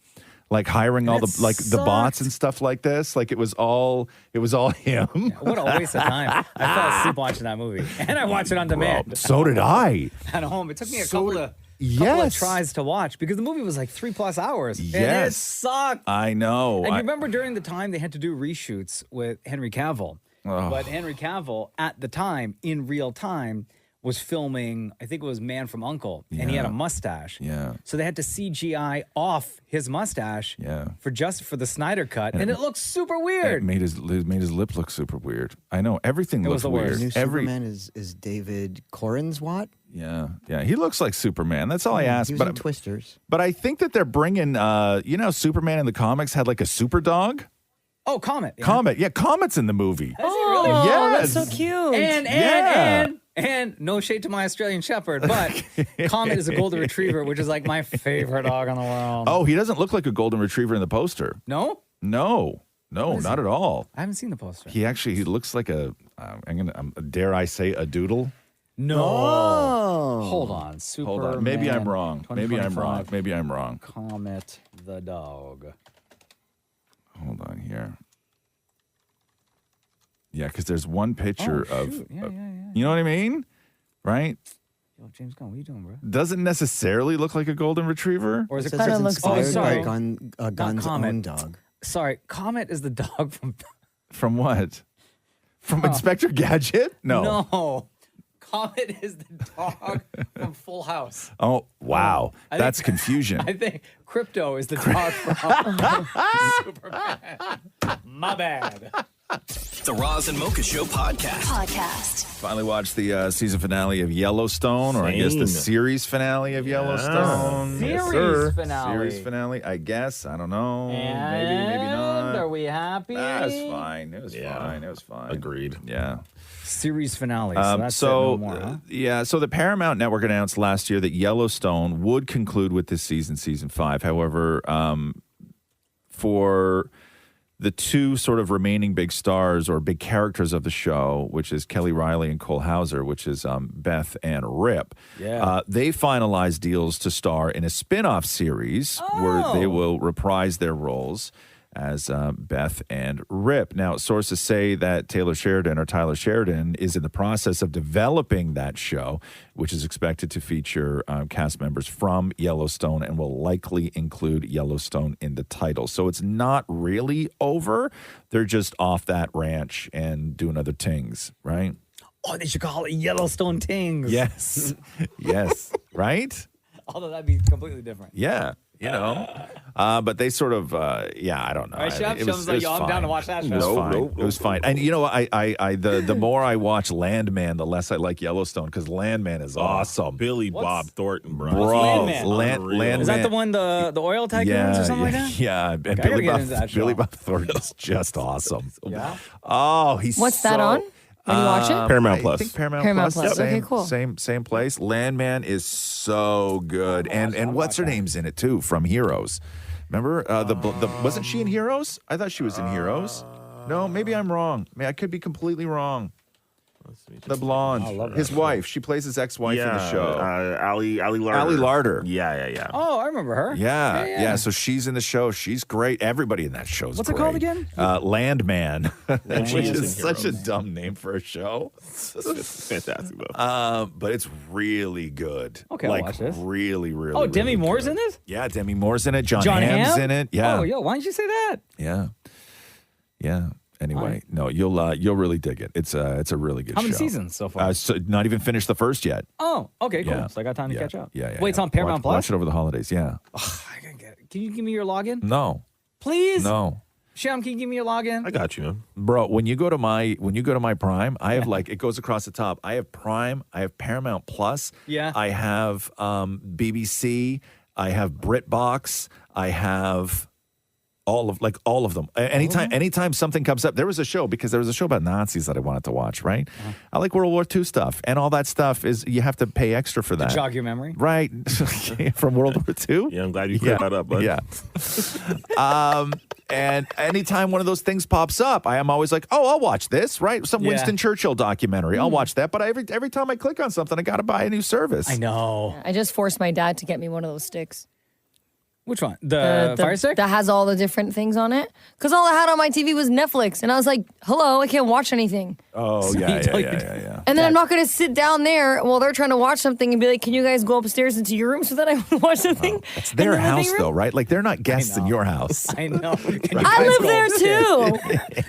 Like hiring all the bots and stuff like this. Like it was all him. What a waste of time. I fell asleep watching that movie. And I watched it on demand. Bro, so did I. At home. It took me a couple of tries to watch because the movie was like 3+ hours. And it sucked. I know. And you remember during the time they had to do reshoots with Henry Cavill. Oh. But Henry Cavill at the time, in real time, was filming, I think it was Man from U.N.C.L.E. and he had a mustache. Yeah. So they had to CGI off his mustache for the Snyder Cut, and it looks super weird. It made his lip look super weird. I know. Everything looks weird. New Superman is David Corenswat. Yeah. He looks like Superman. That's all I asked. He was in Twisters. But I think that they're bringing, Superman in the comics had like a super dog. Oh, Comet. Yeah. Comet. Yeah, Comet's in the movie. Oh, Yes. that's so cute. And no shade to my Australian Shepherd, but Comet is a golden retriever, which is like my favorite dog in the world. Oh, he doesn't look like a golden retriever in the poster. No? No, not at all. I haven't seen the poster. He looks like dare I say a doodle? No. Oh. Hold on. Superman. Hold on. Maybe I'm wrong. 2025. Comet the dog. Hold on here. Yeah, because there's one picture of, you know what I mean? Right? Yo, James Gunn, what are you doing, bro? Doesn't necessarily look like a golden retriever. Or is it Kind of looks sorry. by Gunn's own dog. Sorry, Comet is the dog From what? From Inspector Gadget? No. Comet is the dog from Full House. Oh, wow. That's confusion. I think Crypto is the dog from Superman. My bad. The Roz and Mocha Show podcast. Finally watched the season finale of Yellowstone, or I guess the series finale of Yellowstone. Series finale. Series finale, I guess. I don't know. And maybe not. Are we happy? It was fine. Agreed. Yeah. Series finale. So that's no more, huh? So the Paramount Network announced last year that Yellowstone would conclude with this season 5. However, for the two sort of remaining big stars or big characters of the show, which is Kelly Riley and Cole Hauser, which is Beth and Rip. Yeah. They finalized deals to star in a spin-off series where they will reprise their roles as Beth and Rip. Now, sources say that Tyler Sheridan is in the process of developing that show, which is expected to feature cast members from Yellowstone and will likely include Yellowstone in the title. So it's not really over. They're just off that ranch and doing other things, right? Oh, they should call it Yellowstone Tings. Yes. Yes. Right? Although that'd be completely different. Yeah. You know, but they sort of, I don't know. All right, Chef, It was like, yo, I'm fine. down to watch that show. It was fine. It was fine. And you know, the more I watch Landman, the less I like Yellowstone because Landman is awesome. Billy Bob Thornton, bro. Landman. Is that the one, the oil tycoons or something like that? Yeah, and Okay, I gotta Billy get into that show. Bob Thornton is just awesome. Yeah? Oh, he's What's that on? When you watch it? Paramount Plus. I think Paramount Paramount Plus. Plus. Okay, cool. Same place. Landman is so good, and what's her name's in it too from Heroes. Remember the wasn't she in Heroes? I thought she was in Heroes. No, maybe I'm wrong. I could be completely wrong. The blonde, his wife. She plays his ex-wife in the show. Ali Larder. Ali Larder. Yeah. Oh, I remember her. Yeah. So she's in the show. She's great. Everybody in that show is What's it great. called again? Landman, which is in such a Heroes. dumb name for a show. It's fantastic, though. But it's really good. Okay, I'll watch this. Really, really. Oh, Demi really Moore's good. in it? Yeah, Demi Moore's in it. John John Hamm's Hamm? in it. Yeah. Oh, yo, why didn't you say that? Yeah. Anyway, no, you'll really dig it. It's a really good show. How many seasons so far? So not even finished the first yet. Oh, okay, cool. Yeah. So I got time to catch up. Yeah. Wait, it's on Paramount Plus? Watch it over the holidays. Yeah. I gotta get it. Can you give me your login? No. Please? No. Sham, can you give me your login? I got you, man. Bro, when you go to my Prime, I have it goes across the top. I have Prime, I have Paramount Plus, Yeah. I have BBC, I have BritBox, I have all of them. Anytime something comes up, there was a show about Nazis that I wanted to watch, right? I like World War II stuff, and all that stuff is you have to pay extra for that. To jog your memory? Right. From World War II? Yeah, I'm glad you cleared that up, bud. Yeah. And anytime one of those things pops up, I am always like, oh, I'll watch this, right? Some Winston Churchill documentary. I'll watch that. But every time I click on something, I got to buy a new service. I know. I just forced my dad to get me one of those sticks. Which one? The Fire Stick? That has all the different things on it. Because all I had on my TV was Netflix. And I was like, hello, I can't watch anything. Oh, yeah. And then I'm not going to sit down there while they're trying to watch something and be like, can you guys go upstairs into your room so that I can watch something? It's their house, though, right? Like, they're not guests in your house. I know. I live there, too.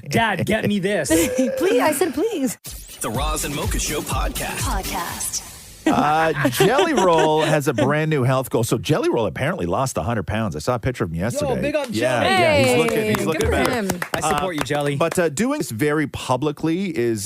Dad, get me this. Please. I said please. The Roz and Mocha Show podcast. Jelly Roll has a brand new health goal. So Jelly Roll apparently lost 100 pounds. I saw a picture of him yesterday. big up Yeah, Jelly. yeah, Hey, he's looking good for better. him. I support you, Jelly. But doing this very publicly is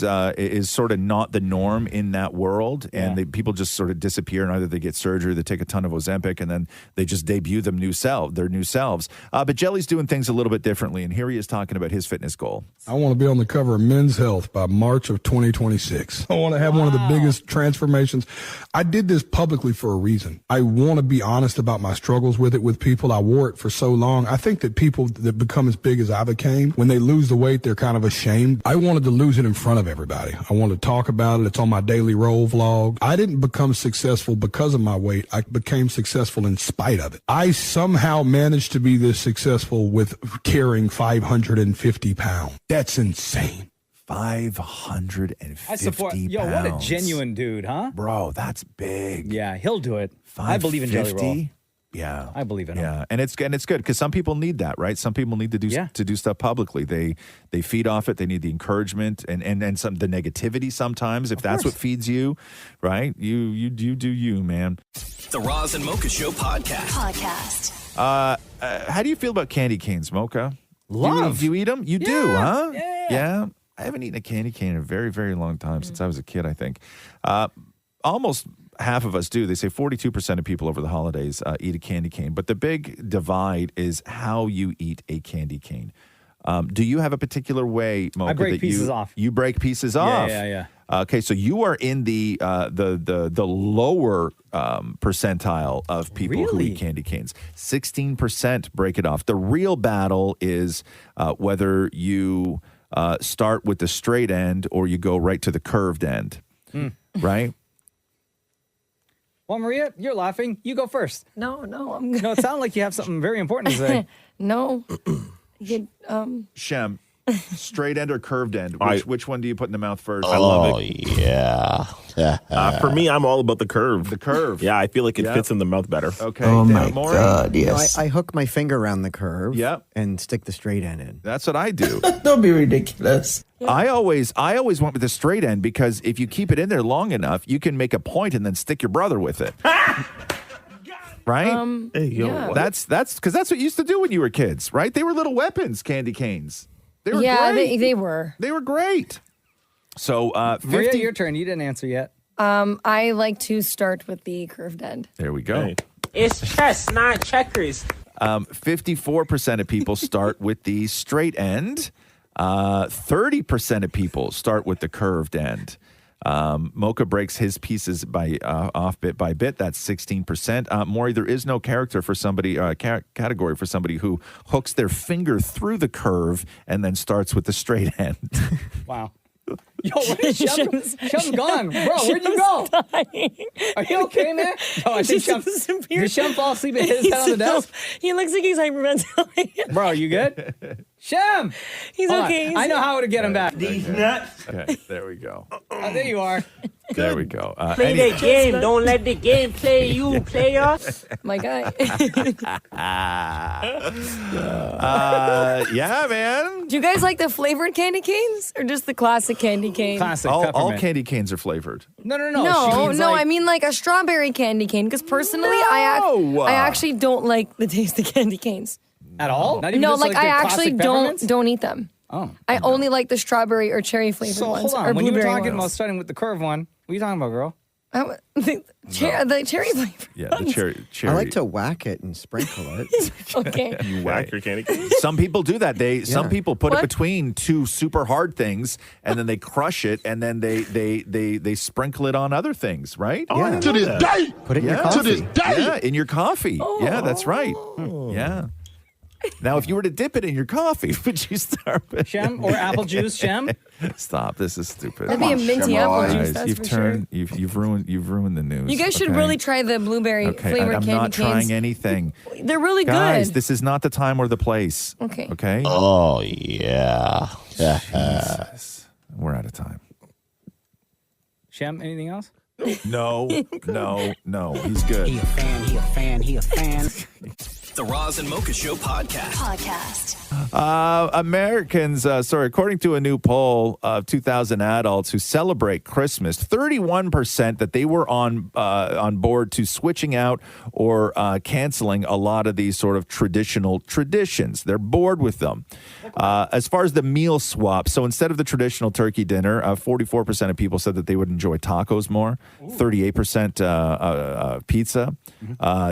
sort of not the norm in that world, and people just sort of disappear, and either they get surgery, they take a ton of Ozempic, and then they just debut their new selves. But Jelly's doing things a little bit differently, and here he is talking about his fitness goal. I want to be on the cover of Men's Health by March of 2026. I want to have one of the biggest transformations. I did this publicly for a reason. I want to be honest about my struggles with it with people. I wore it for so long. I think that people that become as big as I became, when they lose the weight, they're kind of ashamed. I wanted to lose it in front of everybody. I wanted to talk about it. It's on my daily roll vlog. I didn't become successful because of my weight. I became successful in spite of it. I somehow managed to be this successful with carrying 550 pounds. That's insane. 550 I support. Yo, pounds. what a genuine dude, huh? Bro, that's big. Yeah, he'll do it. I believe in Jelly Roll. 550? Yeah, I believe in him. Yeah, and it's good because some people need that, right? Some people need to do stuff publicly. They feed off it. They need the encouragement and some the negativity sometimes. If that's what feeds you, right? You do you, man. The Roz and Mocha Show podcast. How do you feel about candy canes, Mocha? Love. Do you eat them? You do, huh? Yeah. I haven't eaten a candy cane in a very, very long time, since I was a kid, I think. Almost half of us do. They say 42% of people over the holidays eat a candy cane. But the big divide is how you eat a candy cane. Do you have a particular way, Mocha, I break that pieces off. You break pieces off? Yeah. Okay, so you are in the lower percentile of people who eat candy canes. 16% break it off. The real battle is whether you start with the straight end or you go right to the curved end, right? Well, Maria, you're laughing. You go first. No, I'm good. No, it sounded like you have something very important to say. No. Shem, straight end or curved end? Which one do you put in the mouth first? I love it. Yeah. For me, I'm all about the curve. The curve. Yeah, I feel like it fits in the mouth better. Okay. Oh my God, yes. I hook my finger around the curve and stick the straight end in. That's what I do. Don't be ridiculous. I always went with the straight end because if you keep it in there long enough, you can make a point and then stick your brother with it. Right? Yeah. That's because that's what you used to do when you were kids, right? They were little weapons, candy canes. They were great. They were. They were great. So, Maria, your turn. You didn't answer yet. I like to start with the curved end. There we go. It's chess, not checkers. 54% of people start with the straight end. 30% of people start with the curved end. Mocha breaks his pieces by off bit by bit. That's 16%. Maury, there is no character for somebody category for somebody who hooks their finger through the curve and then starts with the straight end. Wow. Yo, where's Shem? Shem's gone. Bro, where'd you go? Are you okay, man? No, I think did Shem fall asleep and hit his head on the desk? He looks like he's hyperventilating. Bro, you good? Shem! He's Hold okay. on. I know how to get him back. These nuts. Okay, there we go. Oh, there you are. There we go. Play the game. Don't let the game play you, player. My guy. Yeah, man. Do you guys like the flavored candy canes or just the classic candy cane? Classic. All candy canes are flavored. No. I mean like a strawberry candy cane. Because personally, I actually don't like the taste of candy canes. At all? Not even No, just like I the actually classic peppermints? don't eat them. Oh. I only like the strawberry or cherry flavored So ones. hold or on. When you were blueberry talking about ones. starting with the curve one, what are you talking about, girl? The cherry flavor. Yeah, the cherry. I like to whack it and sprinkle it. Okay. You whack your candy cane? Some people do that. Some people put it between two super hard things, and then they crush it, and then they sprinkle it on other things, right? Oh, I didn't know that. Put it in your coffee. To this day. Yeah, in your coffee. Yeah, that's right. Yeah. Now, if you were to dip it in your coffee, would you start with Shem or apple juice, Shem? Stop! This is stupid. That'd be a minty apple juice. That's You've for turned. You've ruined the news. You guys should really try the blueberry flavored I'm candy not canes. trying anything. They're really Guys, good. this is not the time or the place. Okay. Okay. Oh, yeah. Jesus. We're out of time. Shem, anything else? No. He's good. He a fan. The Roz and Mocha Show podcast. Americans, according to a new poll of 2,000 adults who celebrate Christmas, 31% that they were on board to switching out or canceling a lot of these sort of traditional traditions. They're bored with them. As far as the meal swap, so instead of the traditional turkey dinner, 44% of people said that they would enjoy tacos more. 38% pizza.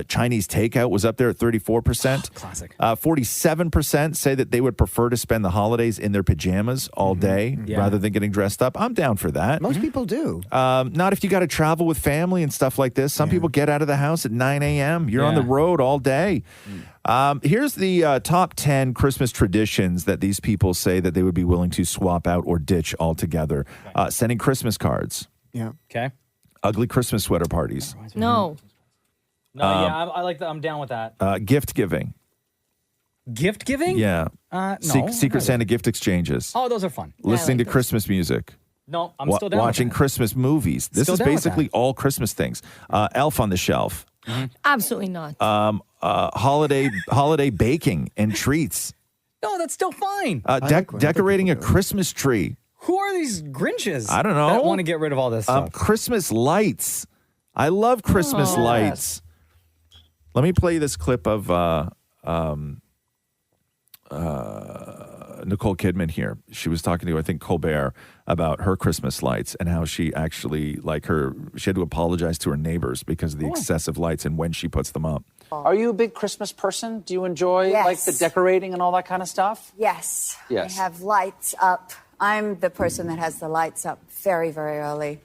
Chinese takeout was up there at 34%. Classic. 47% say that they would prefer to spend the holidays in their pajamas all day rather than getting dressed up. I'm down for that. Most people do. Not if you got to travel with family and stuff like this. Some people get out of the house at 9 a.m. You're on the road all day. Here's the top 10 Christmas traditions that these people say that they would be willing to swap out or ditch altogether. Sending Christmas cards. Yeah. Okay. Ugly Christmas sweater parties. No. No, I like that. I'm down with that. Gift giving. Gift giving? Yeah. No. Secret Santa gift exchanges. Oh, those are fun. Listening to Christmas music. No, I'm still down Watching with that. Christmas movies. This Still is down with basically all Christmas things. Elf on the Shelf. Absolutely not. Holiday baking and treats. No, that's still fine. Decorating a Christmas tree. Who are these Grinches? I don't know. That want to get rid of all this stuff. Christmas lights. I love Christmas lights. Let me play this clip of Nicole Kidman here. She was talking to, I think, Colbert about her Christmas lights and how she actually, she had to apologize to her neighbors because of the excessive lights and when she puts them up. Are you a big Christmas person? Do you enjoy like the decorating and all that kind of stuff? Yes. Yes. I have lights up I'm the person that has the lights up very, very early.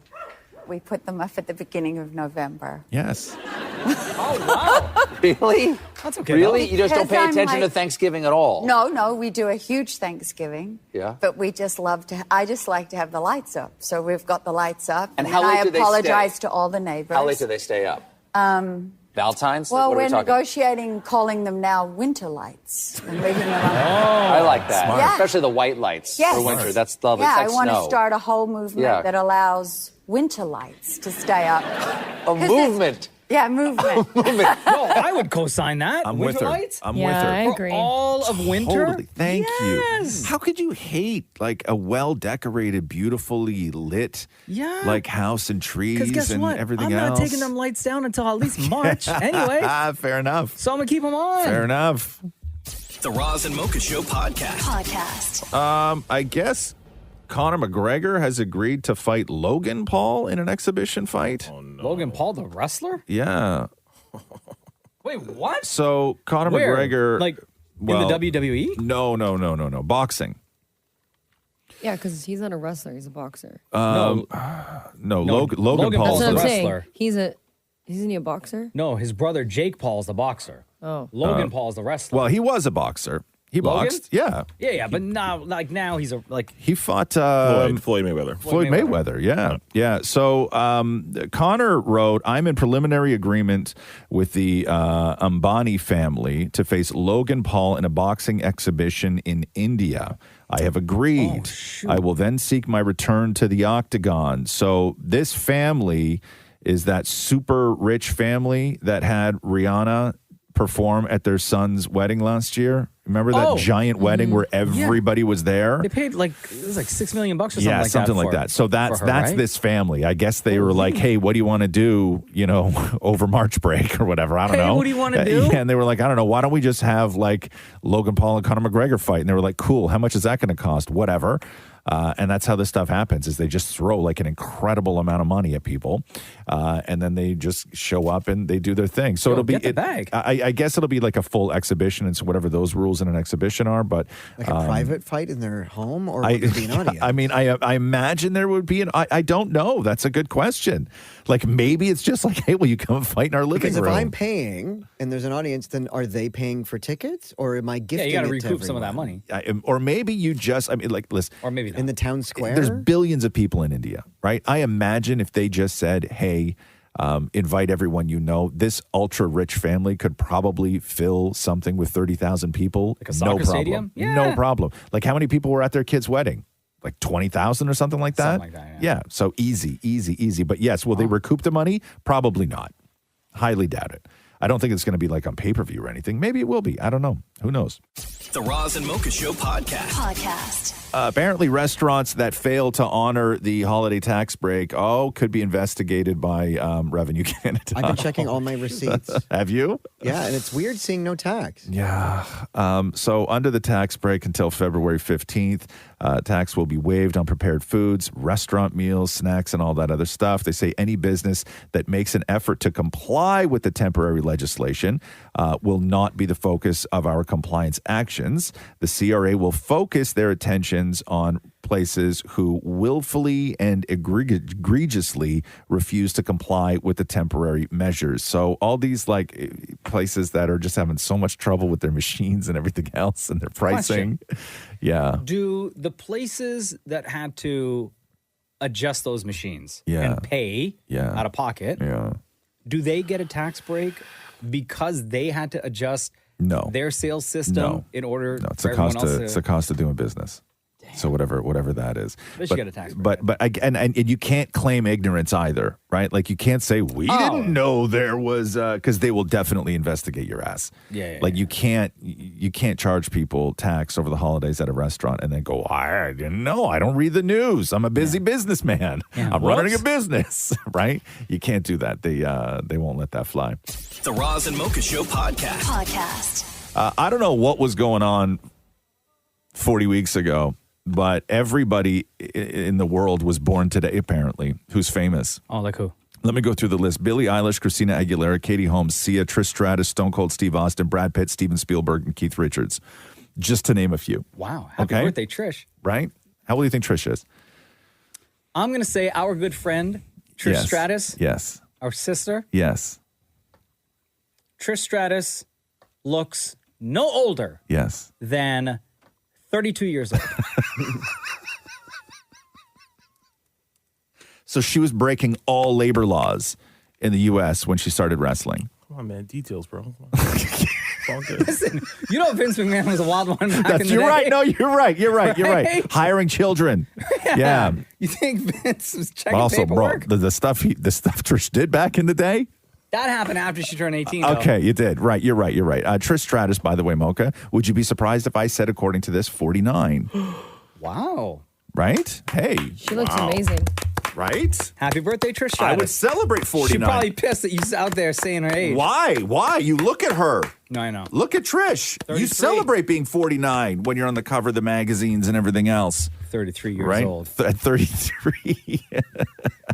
We put them up at the beginning of November. Yes. Really? That's okay. Really? You just don't Because pay I'm attention to like- Thanksgiving at all? No, we do a huge Thanksgiving. Yeah. But we just love to, I just like to have the lights up. So we've got the lights up. And then how late I do they apologize stay? to all the neighbors. How late do they stay up? Valentine's? Well, what are we're we talking? negotiating calling them now winter lights. And leaving them up. I like that. Smart. Yeah. Especially the white lights Yes. for winter. That's lovely. Yeah, It's I like want snow. to start a whole movement Yeah. that allows winter lights to stay up. A movement. Yeah, movement. No, I would co-sign that. I'm Winter with her. lights? I'm with her. For all of winter? Totally. Thank Yes. you. How could you hate like a well-decorated, beautifully lit Yeah. like house and trees Because guess and what? everything I'm else? not taking them lights down until at least March anyway. Fair enough. So I'm going to keep them on. Fair enough. The Roz and Mocha Show podcast. I guess Conor McGregor has agreed to fight Logan Paul in an exhibition fight. Oh, no. Logan Paul, the wrestler? Yeah. Wait, what? So Conor Where? McGregor, Like, well, in the WWE? No. Boxing. Yeah, because he's not a wrestler; he's a boxer. No, Logan Logan Paul's Paul's That's the what I'm saying. wrestler. Isn't he a boxer? No, his brother Jake Paul's the boxer. Oh. Logan Paul's the wrestler. Well, he was a boxer. He Logan? boxed. Yeah. Yeah, but now he's a like He fought Floyd Mayweather. Floyd Mayweather, yeah. So Connor wrote, I'm in preliminary agreement with the Ambani family to face Logan Paul in a boxing exhibition in India. I have agreed. I will then seek my return to the octagon. So this family is that super rich family that had Rihanna perform at their son's wedding last year. Remember that giant wedding where everybody was there? They paid it was like $6 million or something like that. Something like for- that. So that's for her, right? this family. I guess they were like, hey, what do you want to do, over March break or whatever? I don't Hey, know. what do you wanna do? Yeah, and they were like, I don't know. Why don't we just have like Logan Paul and Conor McGregor fight? And they were like, cool. How much is that going to cost? Whatever. And that's how this stuff happens is they just throw like an incredible amount of money at people. And then they just show up and they do their thing. So it'll be get the bag. I guess it'll be like a full exhibition. And so whatever those rules in an exhibition are, but Like a private fight in their home, or would it be an audience? I mean, I imagine there would be I don't know. That's a good question. Like maybe it's just like, hey, will you come fight in our living Because if room? I'm paying and there's an audience, then are they paying for tickets, or am I gifting? Yeah, you got to it to recoup some of that everyone? money. Or maybe you just, listen. Or maybe not. In the town square? There's billions of people in India, right? I imagine if they just said, hey, invite everyone you know, this ultra rich family could probably fill something with 30,000 people. Like a soccer no problem. stadium? Yeah. No problem. Like how many people were at their kid's wedding? Like 20,000 or something like that? Something like that, yeah. So easy. But yes, will they recoup the money? Probably not. Highly doubt it. I don't think it's going to be like on pay-per-view or anything. Maybe it will be. I don't know. Who knows? The Roz and Mocha Show podcast. Apparently, restaurants that fail to honor the holiday tax break, could be investigated by Revenue Canada. I've been checking all my receipts. Have you? Yeah, and it's weird seeing no tax. Yeah. So under the tax break until February 15th, tax will be waived on prepared foods, restaurant meals, snacks, and all that other stuff. They say any business that makes an effort to comply with the temporary legislation will not be the focus of our compliance actions. The CRA will focus their attentions on places who willfully and egregiously refuse to comply with the temporary measures. So all these like places that are just having so much trouble with their machines and everything else and their pricing. Yeah. Do the places that had to adjust those machines and pay out of pocket, do they get a tax break because they had to adjust their sales system in order it's for a cost everyone else it's a cost of doing business. So whatever that is. They should get a tax break. But and you can't claim ignorance either, right? Like you can't say we didn't know there was because they will definitely investigate your ass. Yeah. Like you can't charge people tax over the holidays at a restaurant and then go, I didn't know. I don't read the news. I'm a busy businessman. I'm running a business, right? You can't do that. They won't let that fly. The Roz and Mocha Show podcast. I don't know what was going on 40 weeks ago. But everybody in the world was born today, apparently, who's famous. Oh, like who? Let me go through the list. Billie Eilish, Christina Aguilera, Katie Holmes, Sia, Trish Stratus, Stone Cold Steve Austin, Brad Pitt, Steven Spielberg, and Keith Richards. Just to name a few. Wow. Happy birthday, Trish. Right? How old do you think Trish is? I'm going to say our good friend, Trish Yes. Stratus. Yes. Our sister. Yes. Trish Stratus looks no older Yes. than 32 years old. So she was breaking all labor laws in the U.S. when she started wrestling. Come on, man. Details, bro. It's all good. Listen, you know Vince McMahon was a wild one back in the day. You're right. No, you're right. You're right. You're right. Right? Hiring children. Yeah. You think Vince was checking Also, paperwork? bro, the stuff Trish did back in the day. That happened after she turned 18, though. Okay, you did. Right. You're right. You're right. Trish Stratus, by the way, Mocha, would you be surprised if I said, according to this, 49? Wow. Right? Hey. She looks amazing. Right? Happy birthday, Trish Stratus. I would celebrate 49. She's probably pissed that you out there saying her age. Why? Why? You look at her. No, I know. Look at Trish. 33. You celebrate being 49 when you're on the cover of the magazines and everything else. 33 years right? old. At 33.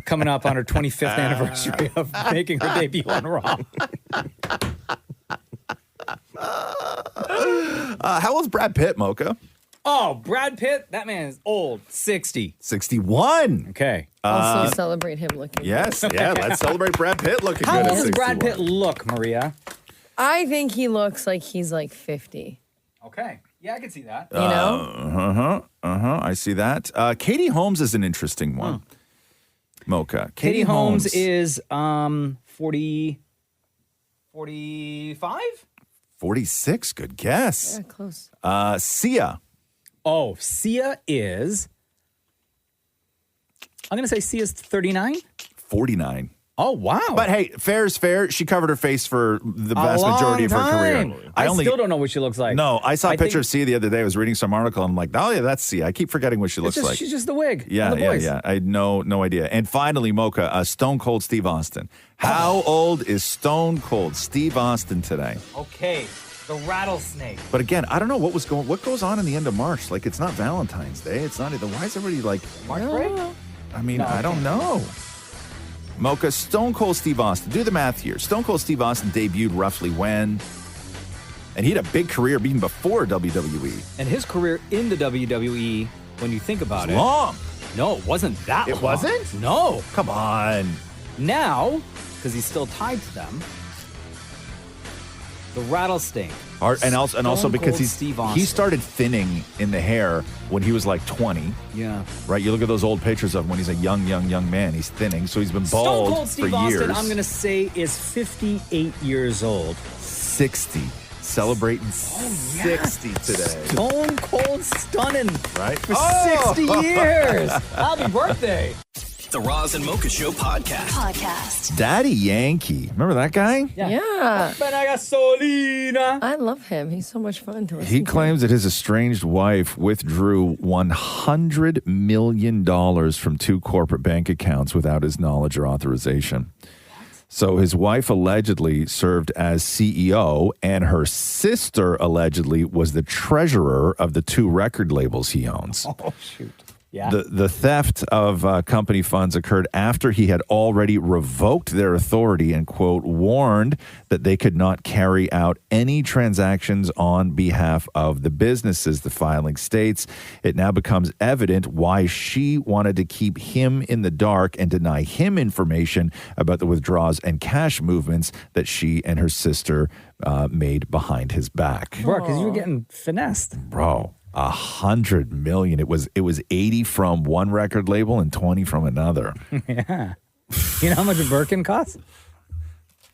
Coming up on her 25th anniversary of making her debut on Raw. How old's Brad Pitt, Mocha? Oh, Brad Pitt? That man is old. 60. 61. Okay. Also celebrate him looking Yes, good. yeah. Let's celebrate Brad Pitt looking How good. old at does Brad 61. Pitt look, Maria? I think he looks like he's like 50. Okay. Yeah, I can see that. You know? I see that. Katie Holmes is an interesting one. Mocha. Katie Holmes is 40, 45? 46. Good guess. Yeah, close. Sia. Oh, Sia is, I'm going to say Sia's 39. 49. Oh, wow. But hey, fair is fair. She covered her face for the vast majority of her career. I still don't know what she looks like. No, I saw a picture think of Sia the other day. I was reading some article and I'm like, oh yeah, that's Sia. I keep forgetting what she looks like. She's just the wig. Yeah, and the boys. yeah. I had no idea. And finally, Mocha, Stone Cold Steve Austin. How old is Stone Cold Steve Austin today? Okay, the rattlesnake. But again, I don't know what goes on in the end of March. Like, it's not Valentine's Day. It's not either. Why is everybody like March break? I mean, No, I don't okay. know. Mocha, Stone Cold Steve Austin. Do the math here. Stone Cold Steve Austin debuted roughly when? And he had a big career even before WWE. And his career in the WWE, when you think about it. Long. No, it wasn't that long. It wasn't? No. Come on. Now, because he's still tied to them, the rattlesnake. And also Stone because Cold Steve Austin. he started thinning in the hair when he was like 20. Yeah. Right? You look at those old pictures of him when he's a young man. He's thinning. So he's been Stone bald Cold Steve for Austin, years. I'm going to say, is 58 years old. 60. Celebrating 60 today. Stone Cold Stunning. Right? For 60 years. Happy birthday. The Roz and Mocha Show podcast. Daddy Yankee. Remember that guy? Yeah. Gasolina. I love him. He's so much fun to listen He to. claims that his estranged wife withdrew $100 million from 2 corporate bank accounts without his knowledge or authorization. So his wife allegedly served as CEO, and her sister allegedly was the treasurer of the 2 record labels he owns. Oh, shoot. Yeah. The theft of company funds occurred after he had already revoked their authority and, quote, warned that they could not carry out any transactions on behalf of the businesses, the filing states. It now becomes evident why she wanted to keep him in the dark and deny him information about the withdrawals and cash movements that she and her sister made behind his back. Bro, because you were getting finessed. Bro. $100 million. It was 80 from one record label and 20 from another. Yeah. You know how much a Birkin costs?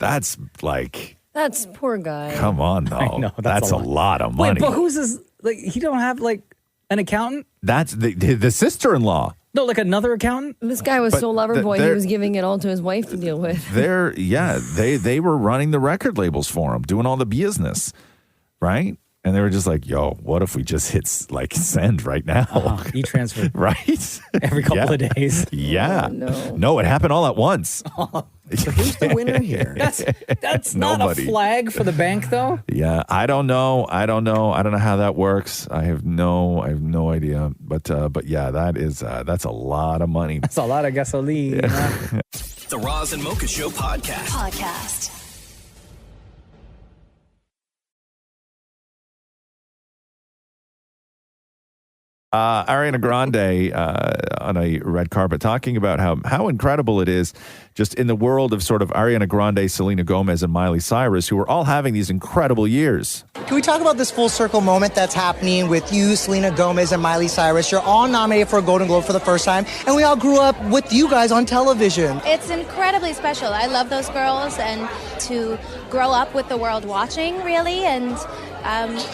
That's like, That's poor guy. come on, though. I know, that's a lot of money. Wait, but who's his, like, he don't have, like, an accountant? That's the sister-in-law. No, like another accountant? This guy was But so lover boy, he they're- was giving it all to his wife to deal with. They were running the record labels for him, doing all the business, right? And they were just like, yo, what if we just hit like send right now? E-transfer. Right? Every couple of days. Yeah. Oh, No, it happened all at once. Who's the winner here? That's not Nobody. a flag for the bank, though. Yeah, I don't know how that works. I have no idea. But yeah, that's a lot of money. That's a lot of gasoline. The Roz and Mocha Show podcast. Ariana Grande on a red carpet talking about how incredible it is just in the world of sort of Ariana Grande, Selena Gomez, and Miley Cyrus, who are all having these incredible years. Can we talk about this full circle moment that's happening with you, Selena Gomez, and Miley Cyrus? You're all nominated for a Golden Globe for the first time, and we all grew up with you guys on television. It's incredibly special. I love those girls, and to grow up with the world watching, really, and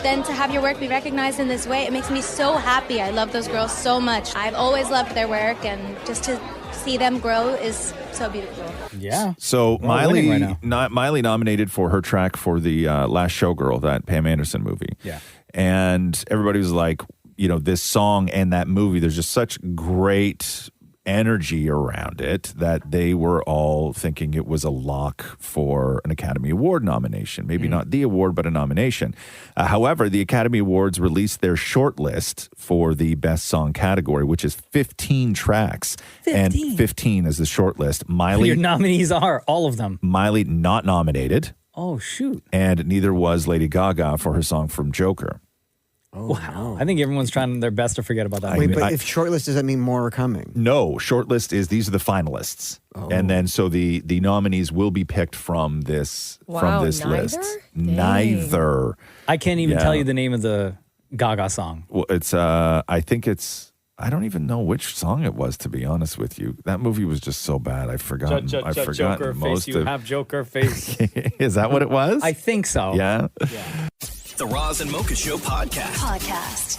then to have your work be recognized in this way, it makes me so happy. I love those girls so much. I've always loved their work, and just to see them grow is so beautiful. Yeah. So Miley, winning right now. Miley nominated for her track for the Last Showgirl, that Pam Anderson movie. Yeah. And everybody was like, this song and that movie, there's just such great energy around it that they were all thinking it was a lock for an Academy Award nomination. Maybe not the award, but a nomination. However, the Academy Awards released their short list for the Best Song category, which is 15 tracks. 15. And 15 is the short list. Your nominees are all of them. Miley not nominated. Oh, shoot. And neither was Lady Gaga for her song from Joker. Wow. I think everyone's trying their best to forget about that. Wait, but if shortlist, does that mean more are coming? No, shortlist is these are the finalists, and then so the nominees will be picked from this list. Neither. I can't even tell you the name of the Gaga song. Well, it's I think it's I don't even know which song it was, to be honest with you. That movie was just so bad. I've forgotten. I've forgotten Joker most face. You of. have Joker face. Is that what it was? I think so. Yeah. The Roz and Mocha Show podcast.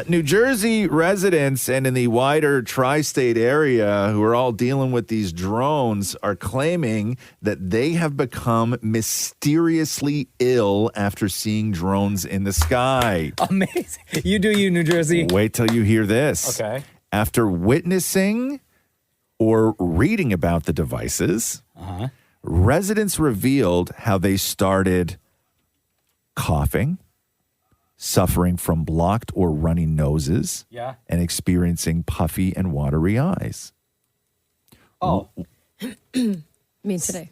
New Jersey residents and in the wider tri-state area who are all dealing with these drones are claiming that they have become mysteriously ill after seeing drones in the sky. Amazing. You do you, New Jersey. Wait till you hear this. Okay. After witnessing or reading about the devices, residents revealed how they started coughing, suffering from blocked or runny noses, and experiencing puffy and watery eyes. Oh. Me today.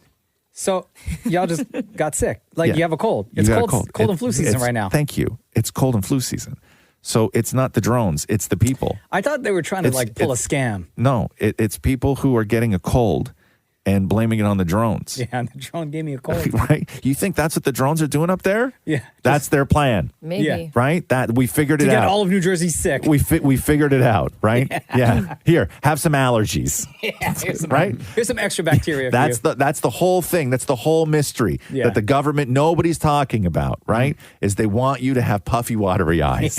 So y'all just got sick. Like you have a cold. It's You got a cold and flu season It's- right now. Thank you. It's cold and flu season. So it's not the drones, it's the people. I thought they were trying to pull a scam. No, it's people who are getting a cold and blaming it on the drones. Yeah, and the drone gave me a cold. Right? You think that's what the drones are doing up there? Yeah. That's their plan. Maybe. Yeah. Right? That we figured To it get out. all of New Jersey sick. We figured it out, right? Yeah. Here, have some allergies. Yeah, here's some, Right? Here's some extra bacteria That's for you. that's the whole thing. That's the whole mystery Yeah. that the government nobody's talking about, right? Is they want you to have puffy, watery eyes.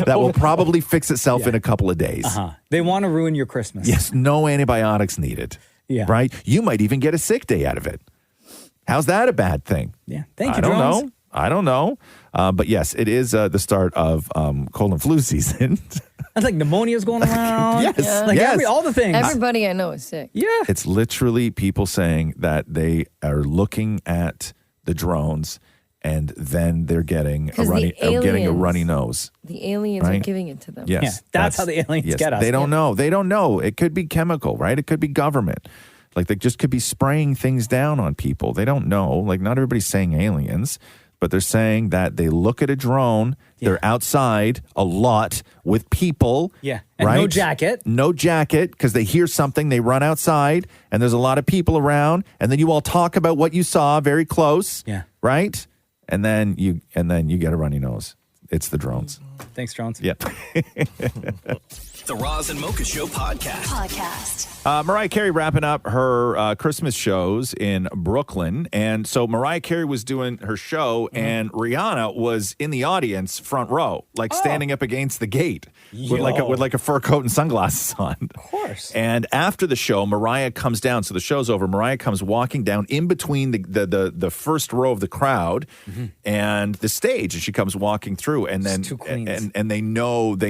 That will probably fix itself in a couple of days. They want to ruin your Christmas. Yes, no antibiotics needed. Yeah. Right? You might even get a sick day out of it. How's that a bad thing? Yeah. Thank you, I don't drones. know. I don't know. But yes, it is the start of cold and flu season. That's like pneumonia's going around. Yes. Like Yes. all the things. Everybody I know is sick. Yeah. It's literally people saying that they are looking at the drones and then they're getting a 'Cause the runny aliens- nose. The aliens are Right? giving it to them. Yes. Yeah, that's how the aliens get us. They don't know. They don't know. It could be chemical, right? It could be government. Like they just could be spraying things down on people. They don't know. Like not everybody's saying aliens, but they're saying that they look at a drone, they're outside a lot with people. Yeah. And right? no jacket. No jacket because they hear something, they run outside, and there's a lot of people around, and then you all talk about what you saw very close. Yeah. Right? And then you get a runny nose. It's the drones. Thanks, drones. Yep. The Roz and Mocha Show podcast. Mariah Carey wrapping up her Christmas shows in Brooklyn. And so Mariah Carey was doing her show and Rihanna was in the audience front row, like standing up against the gate with like a fur coat and sunglasses on. Of course. And after the show, Mariah comes down. So the show's over. Mariah comes walking down in between the first row of the crowd and the stage. And she comes walking through. And then and they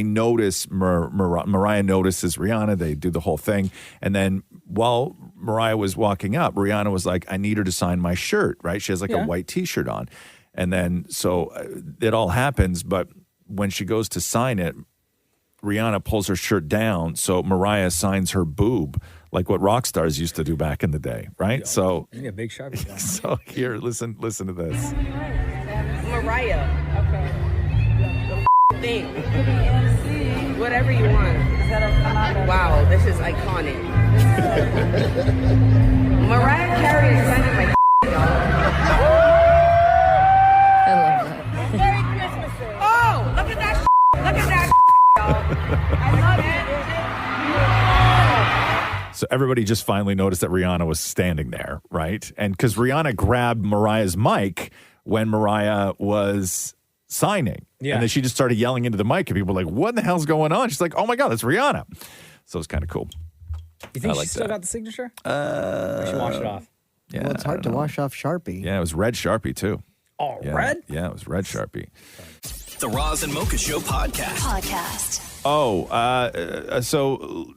notice Mariah notices Rihanna. They do the whole thing. And then while Mariah was walking up, Rihanna was like, I need her to sign my shirt, right? She has like a white T-shirt on. And then so it all happens. But when she goes to sign it, Rihanna pulls her shirt down. So Mariah signs her boob, like what rock stars used to do back in the day, right? So You need a big Sharpie guy. so here, listen to this. Mariah. Okay. thing. Whatever you want. Wow, this is iconic. Mariah Carey is kind of my I love that. Merry Christmas. Oh, look at that Look at that I love it. So everybody just finally noticed that Rihanna was standing there, right? And because Rihanna grabbed Mariah's mic when Mariah was signing. Yeah. And then she just started yelling into the mic, and people were like, what the hell's going on? She's like, oh my God, that's Rihanna. So it's kind of cool. You think I she like still that. got the signature? Or she washed it off? Yeah, Well, it's hard to wash off Sharpie. Yeah, it was red Sharpie too. Oh, Yeah. red? Yeah, it was red Sharpie. The Roz and Mocha Show Podcast. So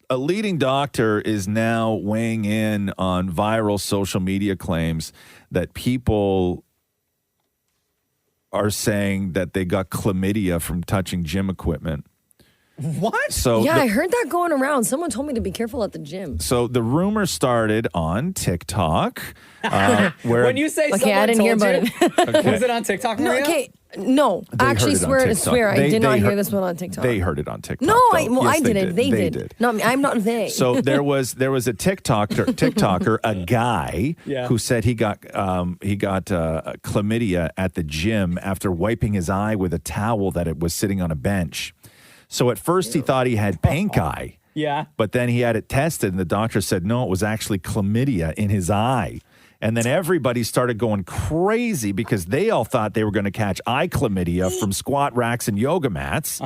a leading doctor is now weighing in on viral social media claims that people are saying that they got chlamydia from touching gym equipment. What? So yeah, I heard that going around. Someone told me to be careful at the gym. So the rumor started on TikTok. Where When you say Okay, I didn't hear about it. it. Was it on TikTok, No, Maria? okay, no. They Actually, heard it on TikTok. I did not hear heard- this one on TikTok. They heard it on TikTok. No, though. I Yes, didn't. They did. Not me. I'm not they. So there was a TikToker, a guy Yeah. who said he got chlamydia at the gym after wiping his eye with a towel that it was sitting on a bench. So at first he thought he had pink eye. Yeah. But then he had it tested, and the doctor said, no, it was actually chlamydia in his eye. And then everybody started going crazy because they all thought they were going to catch eye chlamydia from squat racks and yoga mats.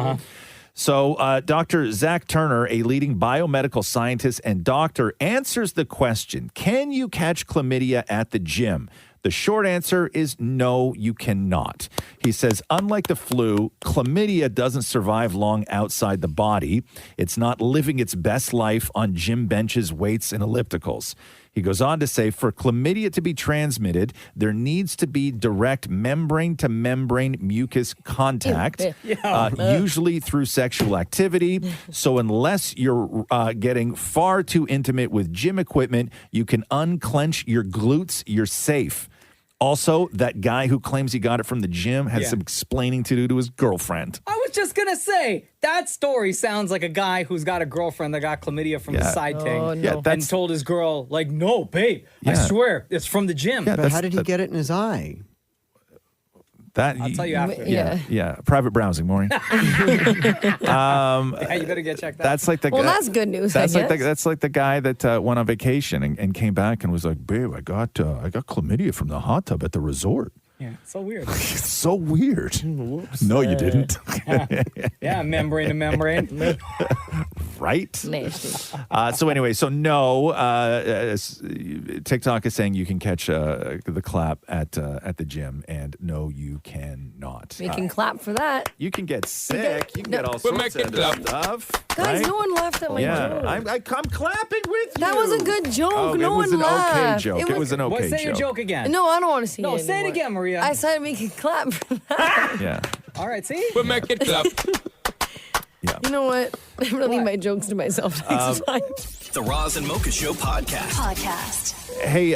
So Dr. Zach Turner, a leading biomedical scientist and doctor, answers the question, can you catch chlamydia at the gym? The short answer is no, you cannot. He says, unlike the flu, chlamydia doesn't survive long outside the body. It's not living its best life on gym benches, weights, and ellipticals. He goes on to say, for chlamydia to be transmitted, there needs to be direct membrane-to-membrane mucus contact, usually through sexual activity. So unless you're getting far too intimate with gym equipment, you can unclench your glutes, you're safe. Also, that guy who claims he got it from the gym has some explaining to do to his girlfriend. I was just going to say, that story sounds like a guy who's got a girlfriend that got chlamydia from the side ting. Oh, no. Yeah, and told his girl, like, no, babe, I Yeah. swear, it's from the gym. But how did he get it in his eye? I'll tell you after. Yeah. Private browsing, Maureen. Yeah, you better get checked out. That's like the Well, guy. that's good news, That's I like guess. that's like the guy that went on vacation and came back and was like, "Babe, I got chlamydia from the hot tub at the resort." Yeah, so weird. It's so weird. No, you didn't. Yeah, membrane to membrane. Right? Nasty. So anyway, no. TikTok is saying you can catch the clap at the gym, and no, you cannot. We can clap for that. You can get sick. You can get all We're sorts making of stuff. Guys, right? no one laughed at my joke. I'm clapping with you. That was a good joke. Oh, no it was one an laughed. okay joke. It was an okay Say your joke again. No, I don't want to see it. No, say it anymore. again, Maria. I said we can clap for that. Yeah. All right, see? We're making clap. You know what? I'm gonna leave my jokes to myself next time. The Roz and Mocha Show podcast. Hey,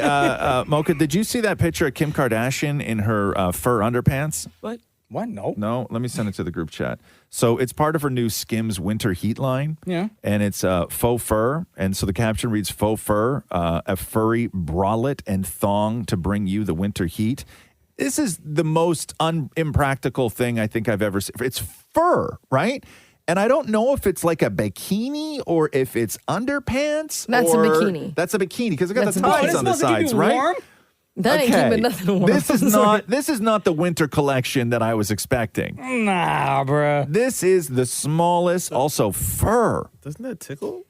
Mocha, did you see that picture of Kim Kardashian in her fur underpants? What? What? No. No, let me send it to the group chat. So it's part of her new Skims winter heat line. Yeah. And it's faux fur. And so the caption reads, faux fur, a furry bralette and thong to bring you the winter heat. This is the most impractical thing I think I've ever seen. It's fur, right? And I don't know if it's like a bikini or if it's underpants. That's a or- bikini. That's a bikini because it got That's the a bikini. ties on the sides, right? That ain't keeping nothing warm. This is not the winter collection that I was expecting. Nah, bruh. This is the smallest, also fur. Doesn't that tickle?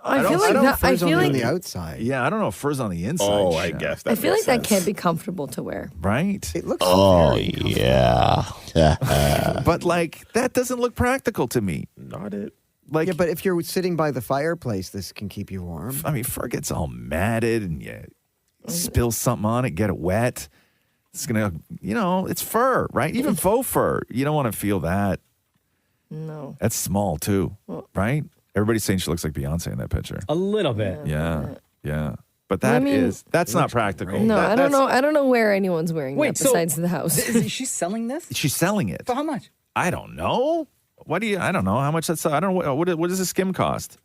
I feel like that. I feel like the outside. Yeah, I don't know if fur's on the inside. Oh, I guess that I feel makes like that sense. can't be comfortable to wear. Right? It looks Oh, very comfortable. yeah. But like that doesn't look practical to me. Not it. Like, Yeah, but if you're sitting by the fireplace, this can keep you warm. I mean, fur gets all matted and you spill something on it, get it wet. It's gonna, it's fur, right? Even faux fur, you don't want to feel that. No. That's small too, right? Everybody's saying she looks like Beyonce in that picture. A little bit. Yeah. But I that mean- that's not practical. No, That- I don't know where anyone's wearing Wait, that besides the house. Is she selling this? She's selling it. For how much? I don't know. I don't know how much that's. I don't know. What does a skim cost?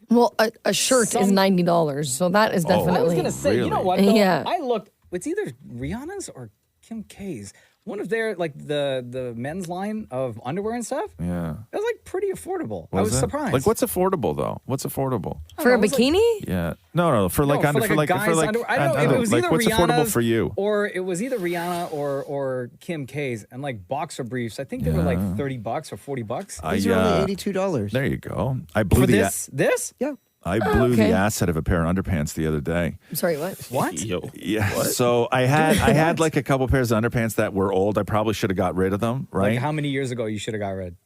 Well, a shirt is $90, so that is definitely. I was going to say, you know what? Though? Yeah. I looked. It's either Rihanna's or Kim K's. One of their the men's line of underwear and stuff. Yeah, it was like pretty affordable. I was surprised. Like, what's affordable though? What's affordable for a bikini? Yeah, no, for like for like underwear. I don't know. It was either what's Rihanna's affordable for you, or it was either Rihanna or Kim K's, and like boxer briefs. I think they were like $30 or $40. These are only $82. There you go. I blew for this. Yeah. I blew the ass out of a pair of underpants the other day. I'm sorry, what? What? Yeah. What? So I had like a couple pairs of underpants that were old. I probably should have got rid of them, right? Like how many years ago you should have got rid?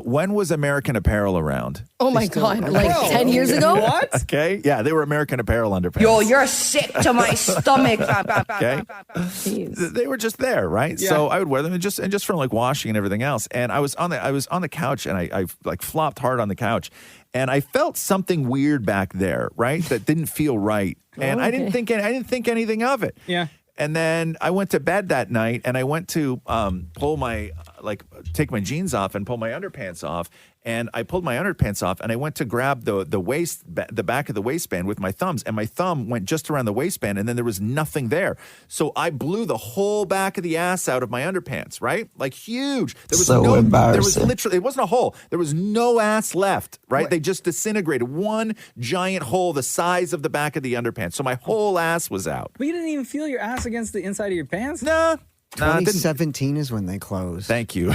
When was American Apparel around? Oh my God, like 10 years ago? What? Okay. Yeah, they were American Apparel underpants. Yo, you're sick to my stomach. Okay. They were just there, right? Yeah. So I would wear them and just from like washing and everything else. And I was on the couch and I like flopped hard on the couch. And I felt something weird back there, right? That didn't feel right. And I didn't think anything of it. Yeah. And then I went to bed that night and I went to take my jeans off and pull my underpants off. And I pulled my underpants off and I went to grab the back of the waistband with my thumbs. And my thumb went just around the waistband and then there was nothing there. So I blew the whole back of the ass out of my underpants, right? Like huge. There was So embarrassing. There was literally, it wasn't a hole. There was no ass left, right? They just disintegrated. One giant hole the size of the back of the underpants. So my whole ass was out. But you didn't even feel your ass against the inside of your pants? Nah. 2017 is when they closed. Thank you.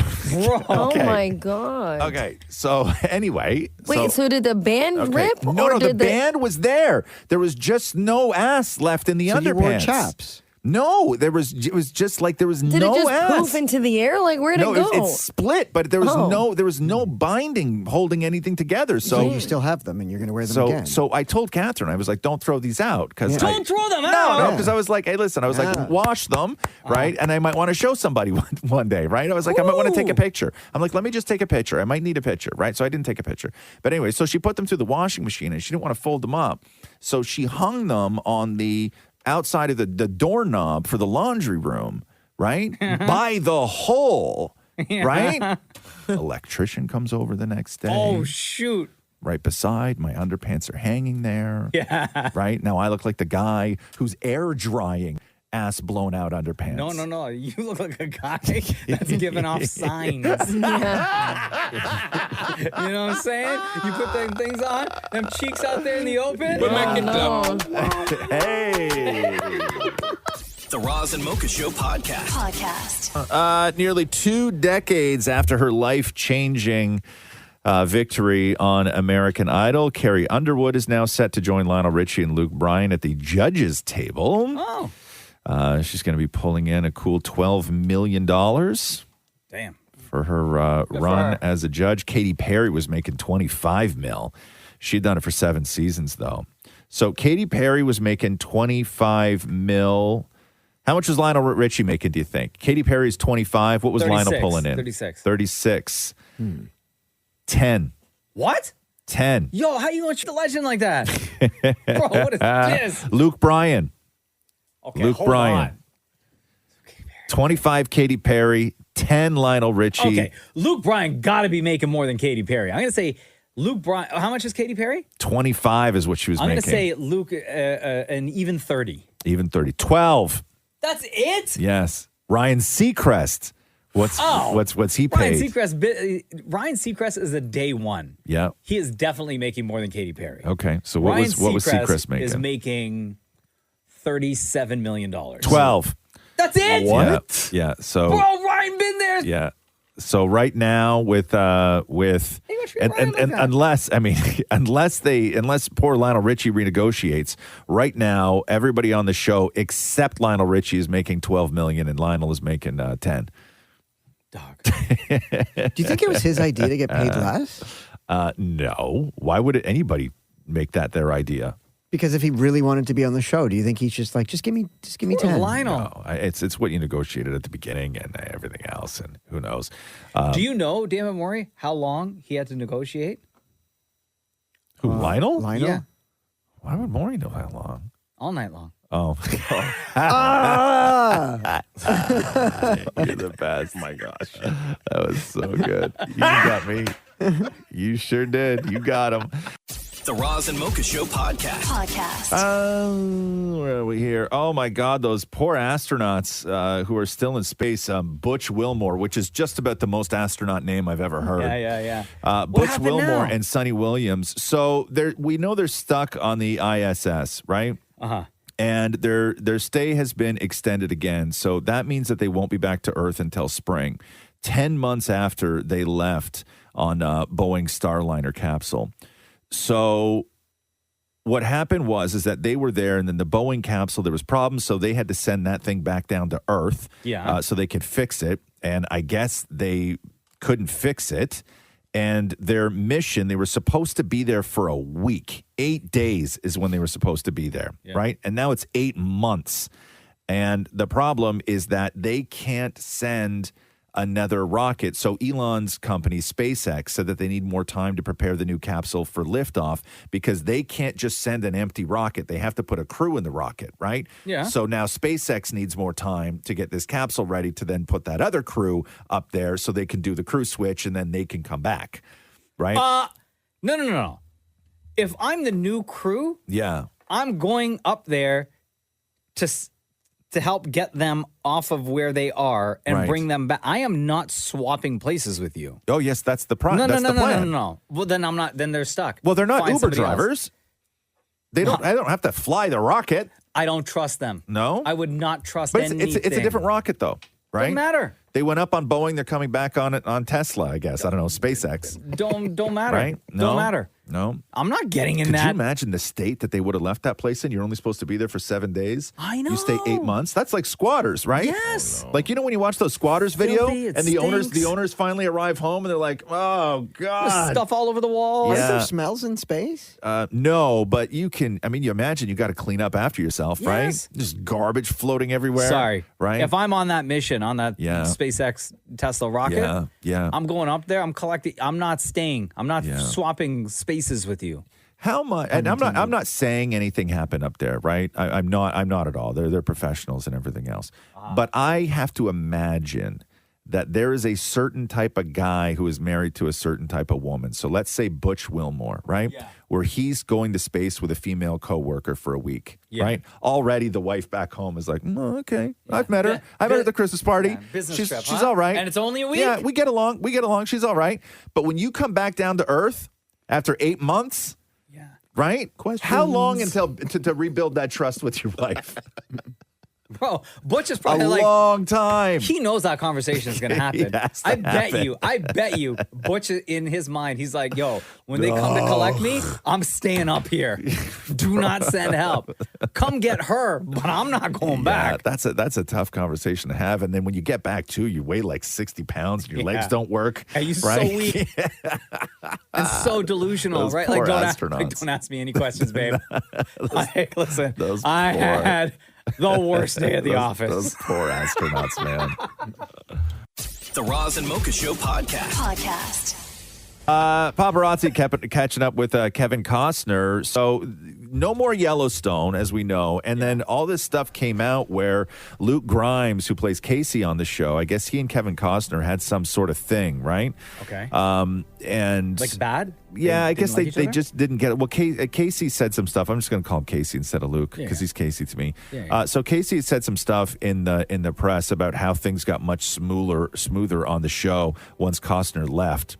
Oh my God. Okay, so anyway. Wait, so did the band rip? No, or the did band was there. There was just no ass left in the So underpants. you wore chaps? No, it was just like there was Did no it just ass. poof into the air? Like, where'd it go? It split, but there was no binding holding anything together. So you still have them, and you're going to wear them again. So I told Catherine, I was like, "Don't throw these out." Don't throw them out. No, out. because I was like, "Hey, listen," I was like, "Wash them, right?" And I might want to show somebody one day, right? I was like, I might want to take a picture. I'm like, let me just take a picture. I might need a picture, right? So I didn't take a picture. But anyway, so she put them through the washing machine, and she didn't want to fold them up, so she hung them on the outside of the doorknob for the laundry room, right? By the hole, right? Electrician comes over the next day. Oh, shoot. Right beside, my underpants are hanging there. Yeah. Right? Now I look like the guy who's air drying ass blown out underpants. No. You look like a guy that's giving off signs. You know what I'm saying? You put them things on, them cheeks out there in the open. Hey. The Roz and Mocha Show podcast. Nearly 2 decades after her life-changing victory on American Idol, Carrie Underwood is now set to join Lionel Richie and Luke Bryan at the judges' table. Oh. She's going to be pulling in a cool $12 million. Damn. For her run as a judge. Katy Perry was making $25 million. She'd done it for 7 seasons, though. So Katy Perry was making $25 million. How much was Lionel Richie making, do you think? Katy Perry's 25. What was 36, Lionel pulling in? 36. 10. What? 10. Yo, how you going to shoot the legend like that? Bro, what is this? Luke Bryan. Okay, Luke hold Bryan. on. 25 Katy Perry, 10 Lionel Richie. Okay, Luke Bryan got to be making more than Katy Perry. I'm going to say Luke Bryan. How much is Katy Perry? 25 is what she was I'm making. going to say Luke an even 30. Even 30. 12. That's it? Yes. Ryan Seacrest. What's he paid? Ryan Seacrest is a day one. Yeah. He is definitely making more than Katy Perry. Okay. So what was Seacrest making? Is making $37 million. 12. That's it? What? Yeah. So Bro, Ryan been there. Yeah. So right now with unless poor Lionel Richie renegotiates, right now everybody on the show except Lionel Richie is making $12 million and Lionel is making 10. Dog. Do you think it was his idea to get paid less? No. Why would anybody make that their idea? Because if he really wanted to be on the show, do you think he's just like, just give me 10? Lionel. No, it's what you negotiated at the beginning and everything else, and who knows. Do you know, Dammit Maury, how long he had to negotiate? Who, Lionel? Lionel? Yeah. Why would Maury know how long? All night long. Oh. You're the best. Oh my gosh. That was so good. You got me. You sure did. You got him. The Roz and Mocha Show podcast. Where are we here? Oh, my God. Those poor astronauts who are still in space. Butch Wilmore, which is just about the most astronaut name I've ever heard. Yeah. Butch Wilmore and Sonny Williams. So we know they're stuck on the ISS, right? Uh-huh. And their stay has been extended again. So that means that they won't be back to Earth until spring, 10 months after they left on Boeing Starliner capsule. So what happened is that they were there, and then the Boeing capsule, there was problems, so they had to send that thing back down to Earth so they could fix it. And I guess they couldn't fix it. And their mission, they were supposed to be there for a week. 8 days is when they were supposed to be there, right? And now it's 8 months. And the problem is that they can't send another rocket. So Elon's company, SpaceX, said that they need more time to prepare the new capsule for liftoff because they can't just send an empty rocket. They have to put a crew in the rocket, right? Yeah. So now SpaceX needs more time to get this capsule ready to then put that other crew up there so they can do the crew switch and then they can come back, right? No. If I'm the new crew, I'm going up there to help get them off of where they are and bring them back. I am not swapping places with you. Oh, yes, that's the plan. No. Well, then I'm not. Then they're stuck. Well, they're not Find Uber somebody drivers. else. They don't have to fly the rocket. I don't trust them. No? I would not trust But anything. it's a different rocket, though, right? Doesn't matter. They went up on Boeing. They're coming back on it on Tesla, I guess. I don't know, SpaceX. Don't matter. Right? Don't matter. No. I'm not getting in Could that. you imagine the state that they would have left that place in? You're only supposed to be there for 7 days. I know. You stay 8 months. That's like Squatters, right? Yes. Like, you know when you watch those Squatters video Filthy, it and the stinks. owners finally arrive home and they're like, oh, God. There's stuff all over the wall. Are there smells in space? No, but you imagine you got to clean up after yourself, Yes. right? Just garbage floating everywhere. Sorry. Right? If I'm on that mission, on that SpaceX Tesla rocket, Yeah. I'm going up there. I'm collecting. I'm not staying. I'm not swapping spaces with you. How much? And I'm not saying anything happened up there, right? I'm not at all. They're professionals and everything else. But I have to imagine that there is a certain type of guy who is married to a certain type of woman. So let's say Butch Wilmore, right? Yeah. Where he's going to space with a female coworker for a week, right? Already the wife back home is like, okay, I've met her. I met her at the Christmas party. Business trip, she's all right. And it's only a week? Yeah, we get along. She's all right. But when you come back down to Earth after 8 months, right? Questions. How long until to rebuild that trust with your wife? Bro, Butch is probably a long time. He knows that conversation is going to happen. I bet you, Butch in his mind, he's like, yo, when they come to collect me, I'm staying up here. Do not send help. Come get her, but I'm not going back. That's a tough conversation to have. And then when you get back too, you weigh like 60 pounds and your legs don't work. Are you right? so weak and so delusional, Those right? poor Like, astronauts. don't ask me any questions, babe. Like, listen, Those I poor- had the worst day at the office. Those poor astronauts, man. The Roz and Mocha Show podcast. Paparazzi kept catching up with Kevin Costner. So no more Yellowstone, as we know. And then all this stuff came out where Luke Grimes, who plays Casey on the show, I guess he and Kevin Costner had some sort of thing, right? Okay. And Like bad? Yeah, I guess like each they other? just didn't get it. Well, Casey said some stuff. I'm just going to call him Casey instead of Luke because he's Casey to me. Yeah. So Casey said some stuff in the press about how things got much smoother on the show once Costner left.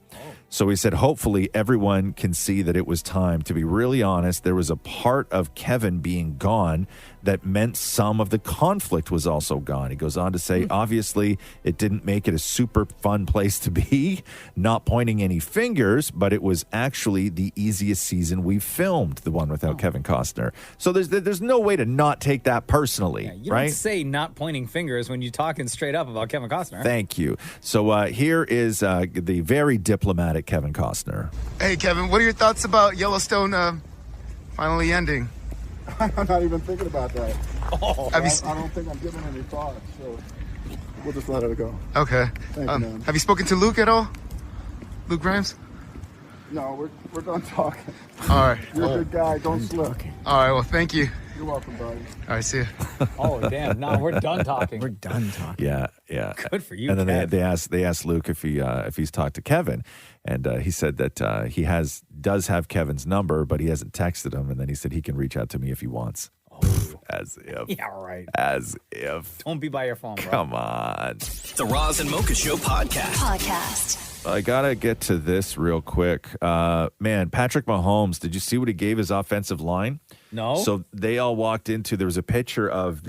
So he said, hopefully everyone can see that it was time. To be really honest, there was a part of Kevin being gone that meant some of the conflict was also gone. He goes on to say, obviously, it didn't make it a super fun place to be, not pointing any fingers, but it was actually the easiest season we've filmed, the one without Kevin Costner. So there's no way to not take that personally, You right? don't say not pointing fingers when you're talking straight up about Kevin Costner. Thank you. So here is the very diplomatic Kevin Costner. Hey, Kevin, what are your thoughts about Yellowstone finally ending? I'm not even thinking about that. Have you I don't think I'm giving any thought, so we'll just let it go. Okay. Thank you, man. Have you spoken to Luke at all? Luke Grimes? No, we're done talking. All right. You're a good guy. Don't slip. All right, well, thank you. You're welcome, buddy. All right, see you. Oh, damn. No, we're done talking. We're done talking. Yeah, yeah. Good for you, And then Kev. they asked Luke if he's talked to Kevin, and he said that he does have Kevin's number, but he hasn't texted him. And then he said he can reach out to me if he wants. Oh, as if. Yeah, right. As if. Don't be by your phone, bro. Come on. The Roz and Mocha Show podcast. I gotta get to this real quick. Man, Patrick Mahomes, did you see what he gave his offensive line? No. So they all walked into, there was a picture of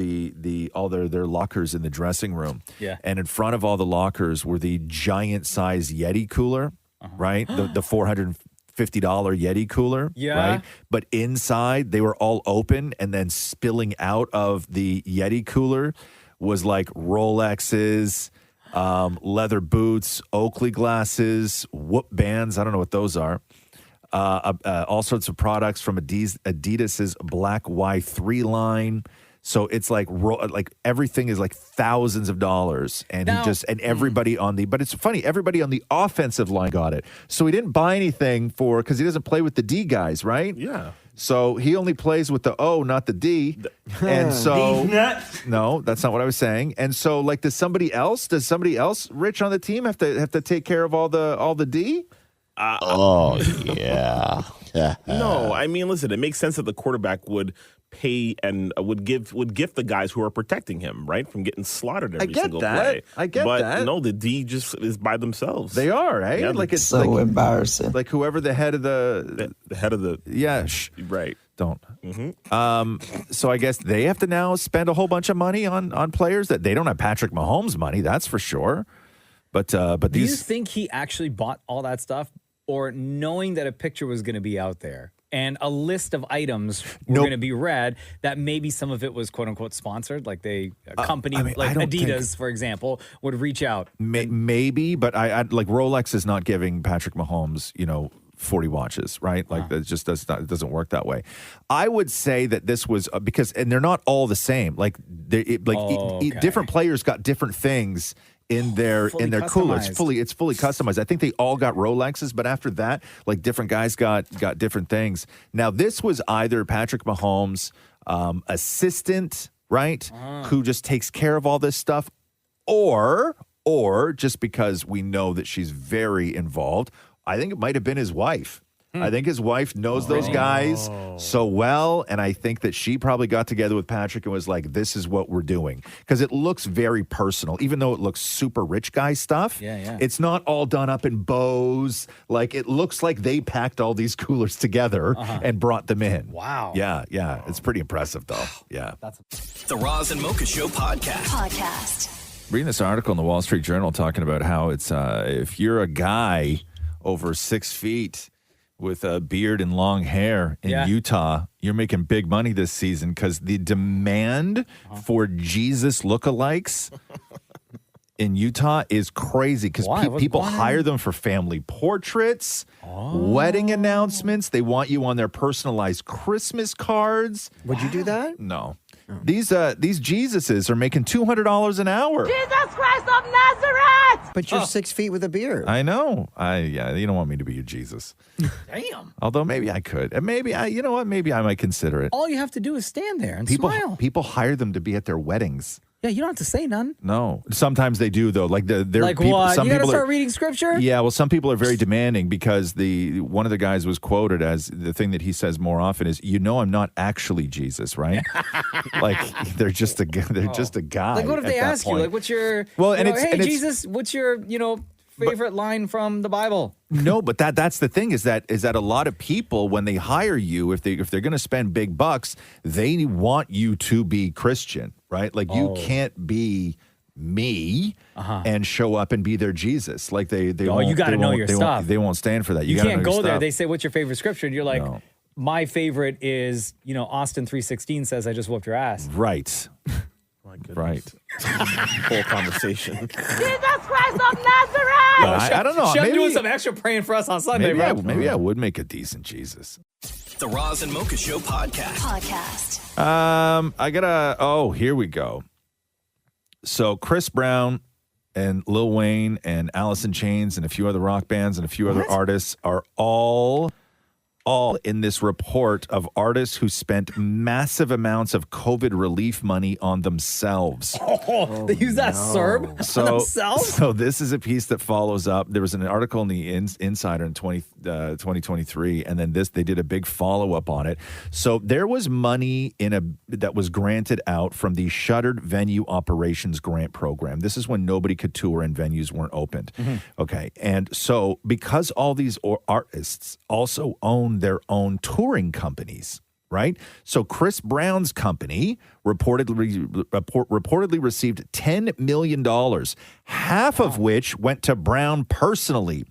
all their lockers in the dressing room. Yeah. And in front of all the lockers were the giant size Yeti cooler, right? The $450 Yeti cooler. Yeah. Right. But inside they were all open, and then spilling out of the Yeti cooler was like Rolexes, leather boots, Oakley glasses, Whoop bands. I don't know what those are. All sorts of products from Adidas's Black Y3 line. So it's like everything is like thousands of dollars, and everybody but it's funny, everybody on the offensive line got it. So he didn't buy anything because he doesn't play with the D guys, right? Yeah. So he only plays with the O, not the D. And so no, that's not what I was saying. And so does somebody else rich on the team have to take care of all the D? Oh, yeah. No, I mean, listen, it makes sense that the quarterback would pay and would gift the guys who are protecting him, right, from getting slaughtered every single play. I get but that. No, the D just is by themselves. They are, right? Yeah, like it's so embarrassing. Like whoever the head of the head of the right. Don't. Mm-hmm. So I guess they have to now spend a whole bunch of money on players that they don't have Patrick Mahomes money, that's for sure. But Do these you think he actually bought all that stuff, or knowing that a picture was going to be out there and a list of items were going to be read, that maybe some of it was quote unquote sponsored, like a company like Adidas, for example, would reach out? Maybe, but I like Rolex is not giving Patrick Mahomes, 40 watches, right? Like that just it doesn't work that way. I would say that this was because, and they're not all the same. Like different players got different things in their coolers. It's fully customized. I think they all got Rolexes, but after that, like different guys got different things. Now this was either Patrick Mahomes' assistant, right, who just takes care of all this stuff, or just because we know that she's very involved. I think it might have been his wife. I think his wife knows those guys so well, and I think that she probably got together with Patrick and was like, this is what we're doing. Because it looks very personal, even though it looks super rich guy stuff. Yeah. It's not all done up in bows. Like, it looks like they packed all these coolers together and brought them in. Wow. Yeah. It's pretty impressive, though. Yeah. The Roz and Mocha Show podcast. Reading this article in the Wall Street Journal talking about how it's if you're a guy over 6 feet with a beard and long hair in Utah, you're making big money this season because the demand for Jesus lookalikes in Utah is crazy because people hire them for family portraits, wedding announcements. They want you on their personalized Christmas cards. Would you do that? No. These Jesuses are making $200 an hour. Jesus Christ of Nazareth! But you're 6 feet with a beard. I know. You don't want me to be your Jesus. Damn. Although maybe I could. And maybe maybe I might consider it. All you have to do is stand there and smile. People hire them to be at their weddings. Yeah, you don't have to say none. No. Sometimes they do, though. Like they're like people, what? Some You got to people start reading scripture? Yeah, well, some people are very demanding because one of the guys was quoted as the thing that he says more often is, I'm not actually Jesus, right? Like they're just a guy. Like what if they ask you, like, what's your Jesus, what's your favorite line from the Bible? No, but that's the thing is that a lot of people, when they hire you, if they're going to spend big bucks, they want you to be Christian, right? Like you can't be me and show up and be their Jesus. Like they you got to know your stuff. They won't stand for that. You can't go there. They say, "What's your favorite scripture?" And you're like, "My favorite is Austin 3:16 says I just whooped your ass." Right. My goodness. Right. Whole conversation. Jesus Christ of Nazareth! I don't know. Maybe Maybe doing some extra praying for us on Sunday, bro. Maybe I would make a decent Jesus. The Roz and Mocha Show podcast. Here we go. So Chris Brown and Lil Wayne and Alice in Chains and a few other rock bands and a few other artists are all all in this report of artists who spent massive amounts of COVID relief money on themselves. They use that CERB on themselves? So this is a piece that follows up. There was an article in the Insider in 2023, and then they did a big follow-up on it. So there was money that was granted out from the Shuttered Venue Operations Grant Program. This is when nobody could tour and venues weren't opened. Mm-hmm. Okay, and so because all these artists also own their own touring companies, right? So Chris Brown's company reportedly received $10 million, half of which went to Brown personally.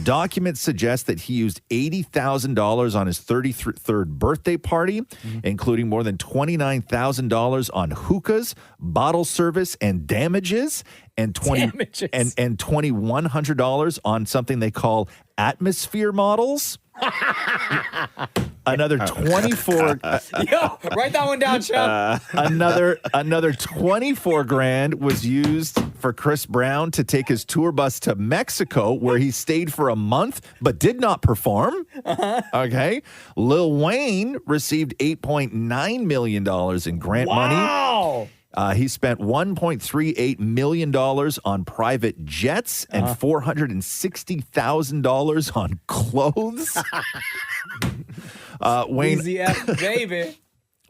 Documents suggest that he used $80,000 on his 33rd birthday party, including more than $29,000 on hookahs, bottle service, and damages, and $2,100 on something they call atmosphere models. Another 24 Yo, write that one down, Chuck. another 24 grand was used for Chris Brown to take his tour bus to Mexico, where he stayed for a month but did not perform. Okay. Lil Wayne received $8.9 million in grant money. He spent $1.38 million on private jets and $460,000 on clothes. Wayne, Easy F, baby.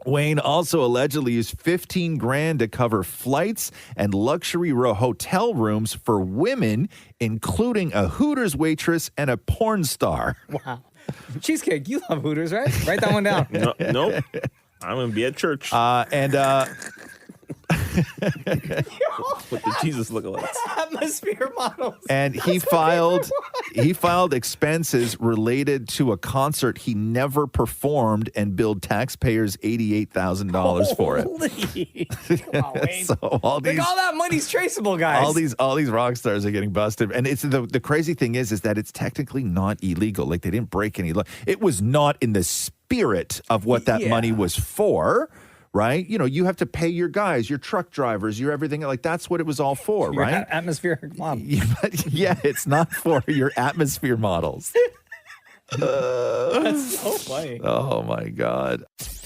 Wayne also allegedly used $15 grand to cover flights and luxury hotel rooms for women, including a Hooters waitress and a porn star. Wow. Cheesecake, you love Hooters, right? Write that one down. Nope. I'm going to be at church. With the Jesus lookalikes. Atmosphere models. And he filed expenses related to a concert he never performed and billed taxpayers $88,000 for it. Come on, Wayne. So all that money's traceable, guys. All these rock stars are getting busted. And it's the crazy thing is that it's technically not illegal. Like, they didn't break any law. It was not in the spirit of what that money was for. Right? You know, you have to pay your guys, your truck drivers, your everything. Like, that's what it was all for, Your right? atmospheric model. Yeah, it's not for your atmosphere models. That's so funny. Oh, my God.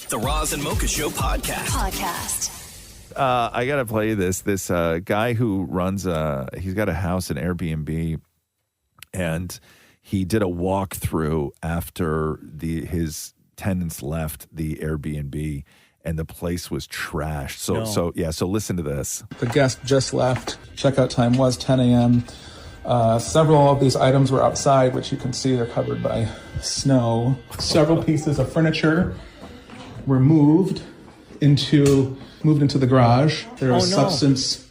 The Roz and Mocha Show podcast. I got to play this. This guy who runs, he's got a house in Airbnb, and he did a walkthrough after his tenants left the Airbnb, and the place was trashed. So listen to this. The guest just left. Checkout time was 10 a.m. Several of these items were outside, which you can see they're covered by snow. Several pieces of furniture were moved into the garage. There was substance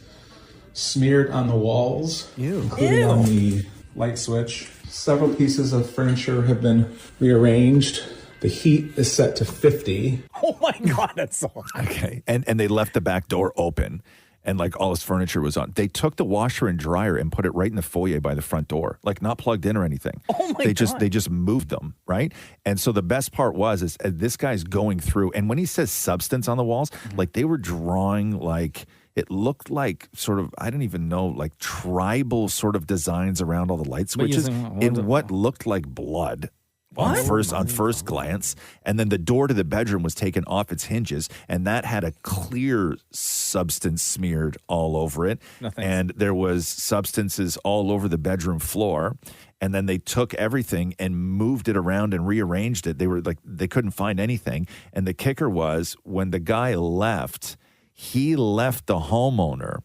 smeared on the walls, including on the light switch. Several pieces of furniture have been rearranged. The heat is set to 50. Oh my God, that's so hot. Okay. And they left the back door open, and like all his furniture was on. They took the washer and dryer and put it right in the foyer by the front door, like not plugged in or anything. Oh my God. They just moved them, right? And so the best part is this guy's going through, and when he says substance on the walls, like they were drawing like, it looked like sort of, I don't even know, like tribal sort of designs around all the light switches in what looked like blood. On first glance, and then the door to the bedroom was taken off its hinges, and that had a clear substance smeared all over it. And there was substances all over the bedroom floor. And then they took everything and moved it around and rearranged it. They were like, they couldn't find anything. And the kicker was, when the guy left, he left the homeowner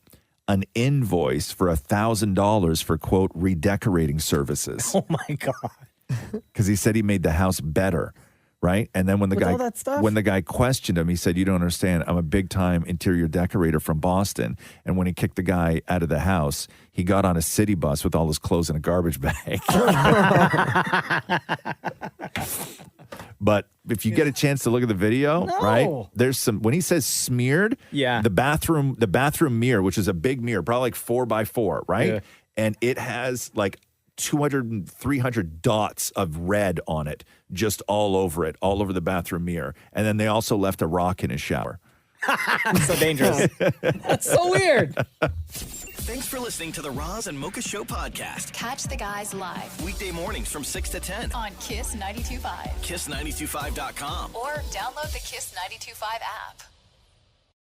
an invoice for $1,000 for, quote, redecorating services. Oh my God. Because he said he made the house better, right? And then when the guy questioned him, he said, "You don't understand. I'm a big-time interior decorator from Boston." And when he kicked the guy out of the house, he got on a city bus with all his clothes in a garbage bag. But if you get a chance to look at the video, right? There's some, when he says smeared, the bathroom mirror, which is a big mirror, probably like 4x4, right? Yeah. And it has like 200, 300 dots of red on it, just all over it, all over the bathroom mirror. And then they also left a rock in his shower. So dangerous. That's so weird. Thanks for for listening to the Roz and Mocha Show podcast. Catch the guys live Weekday mornings from 6 to 10 on Kiss 92.5. KISS925.com. Or download the Kiss 92.5 app.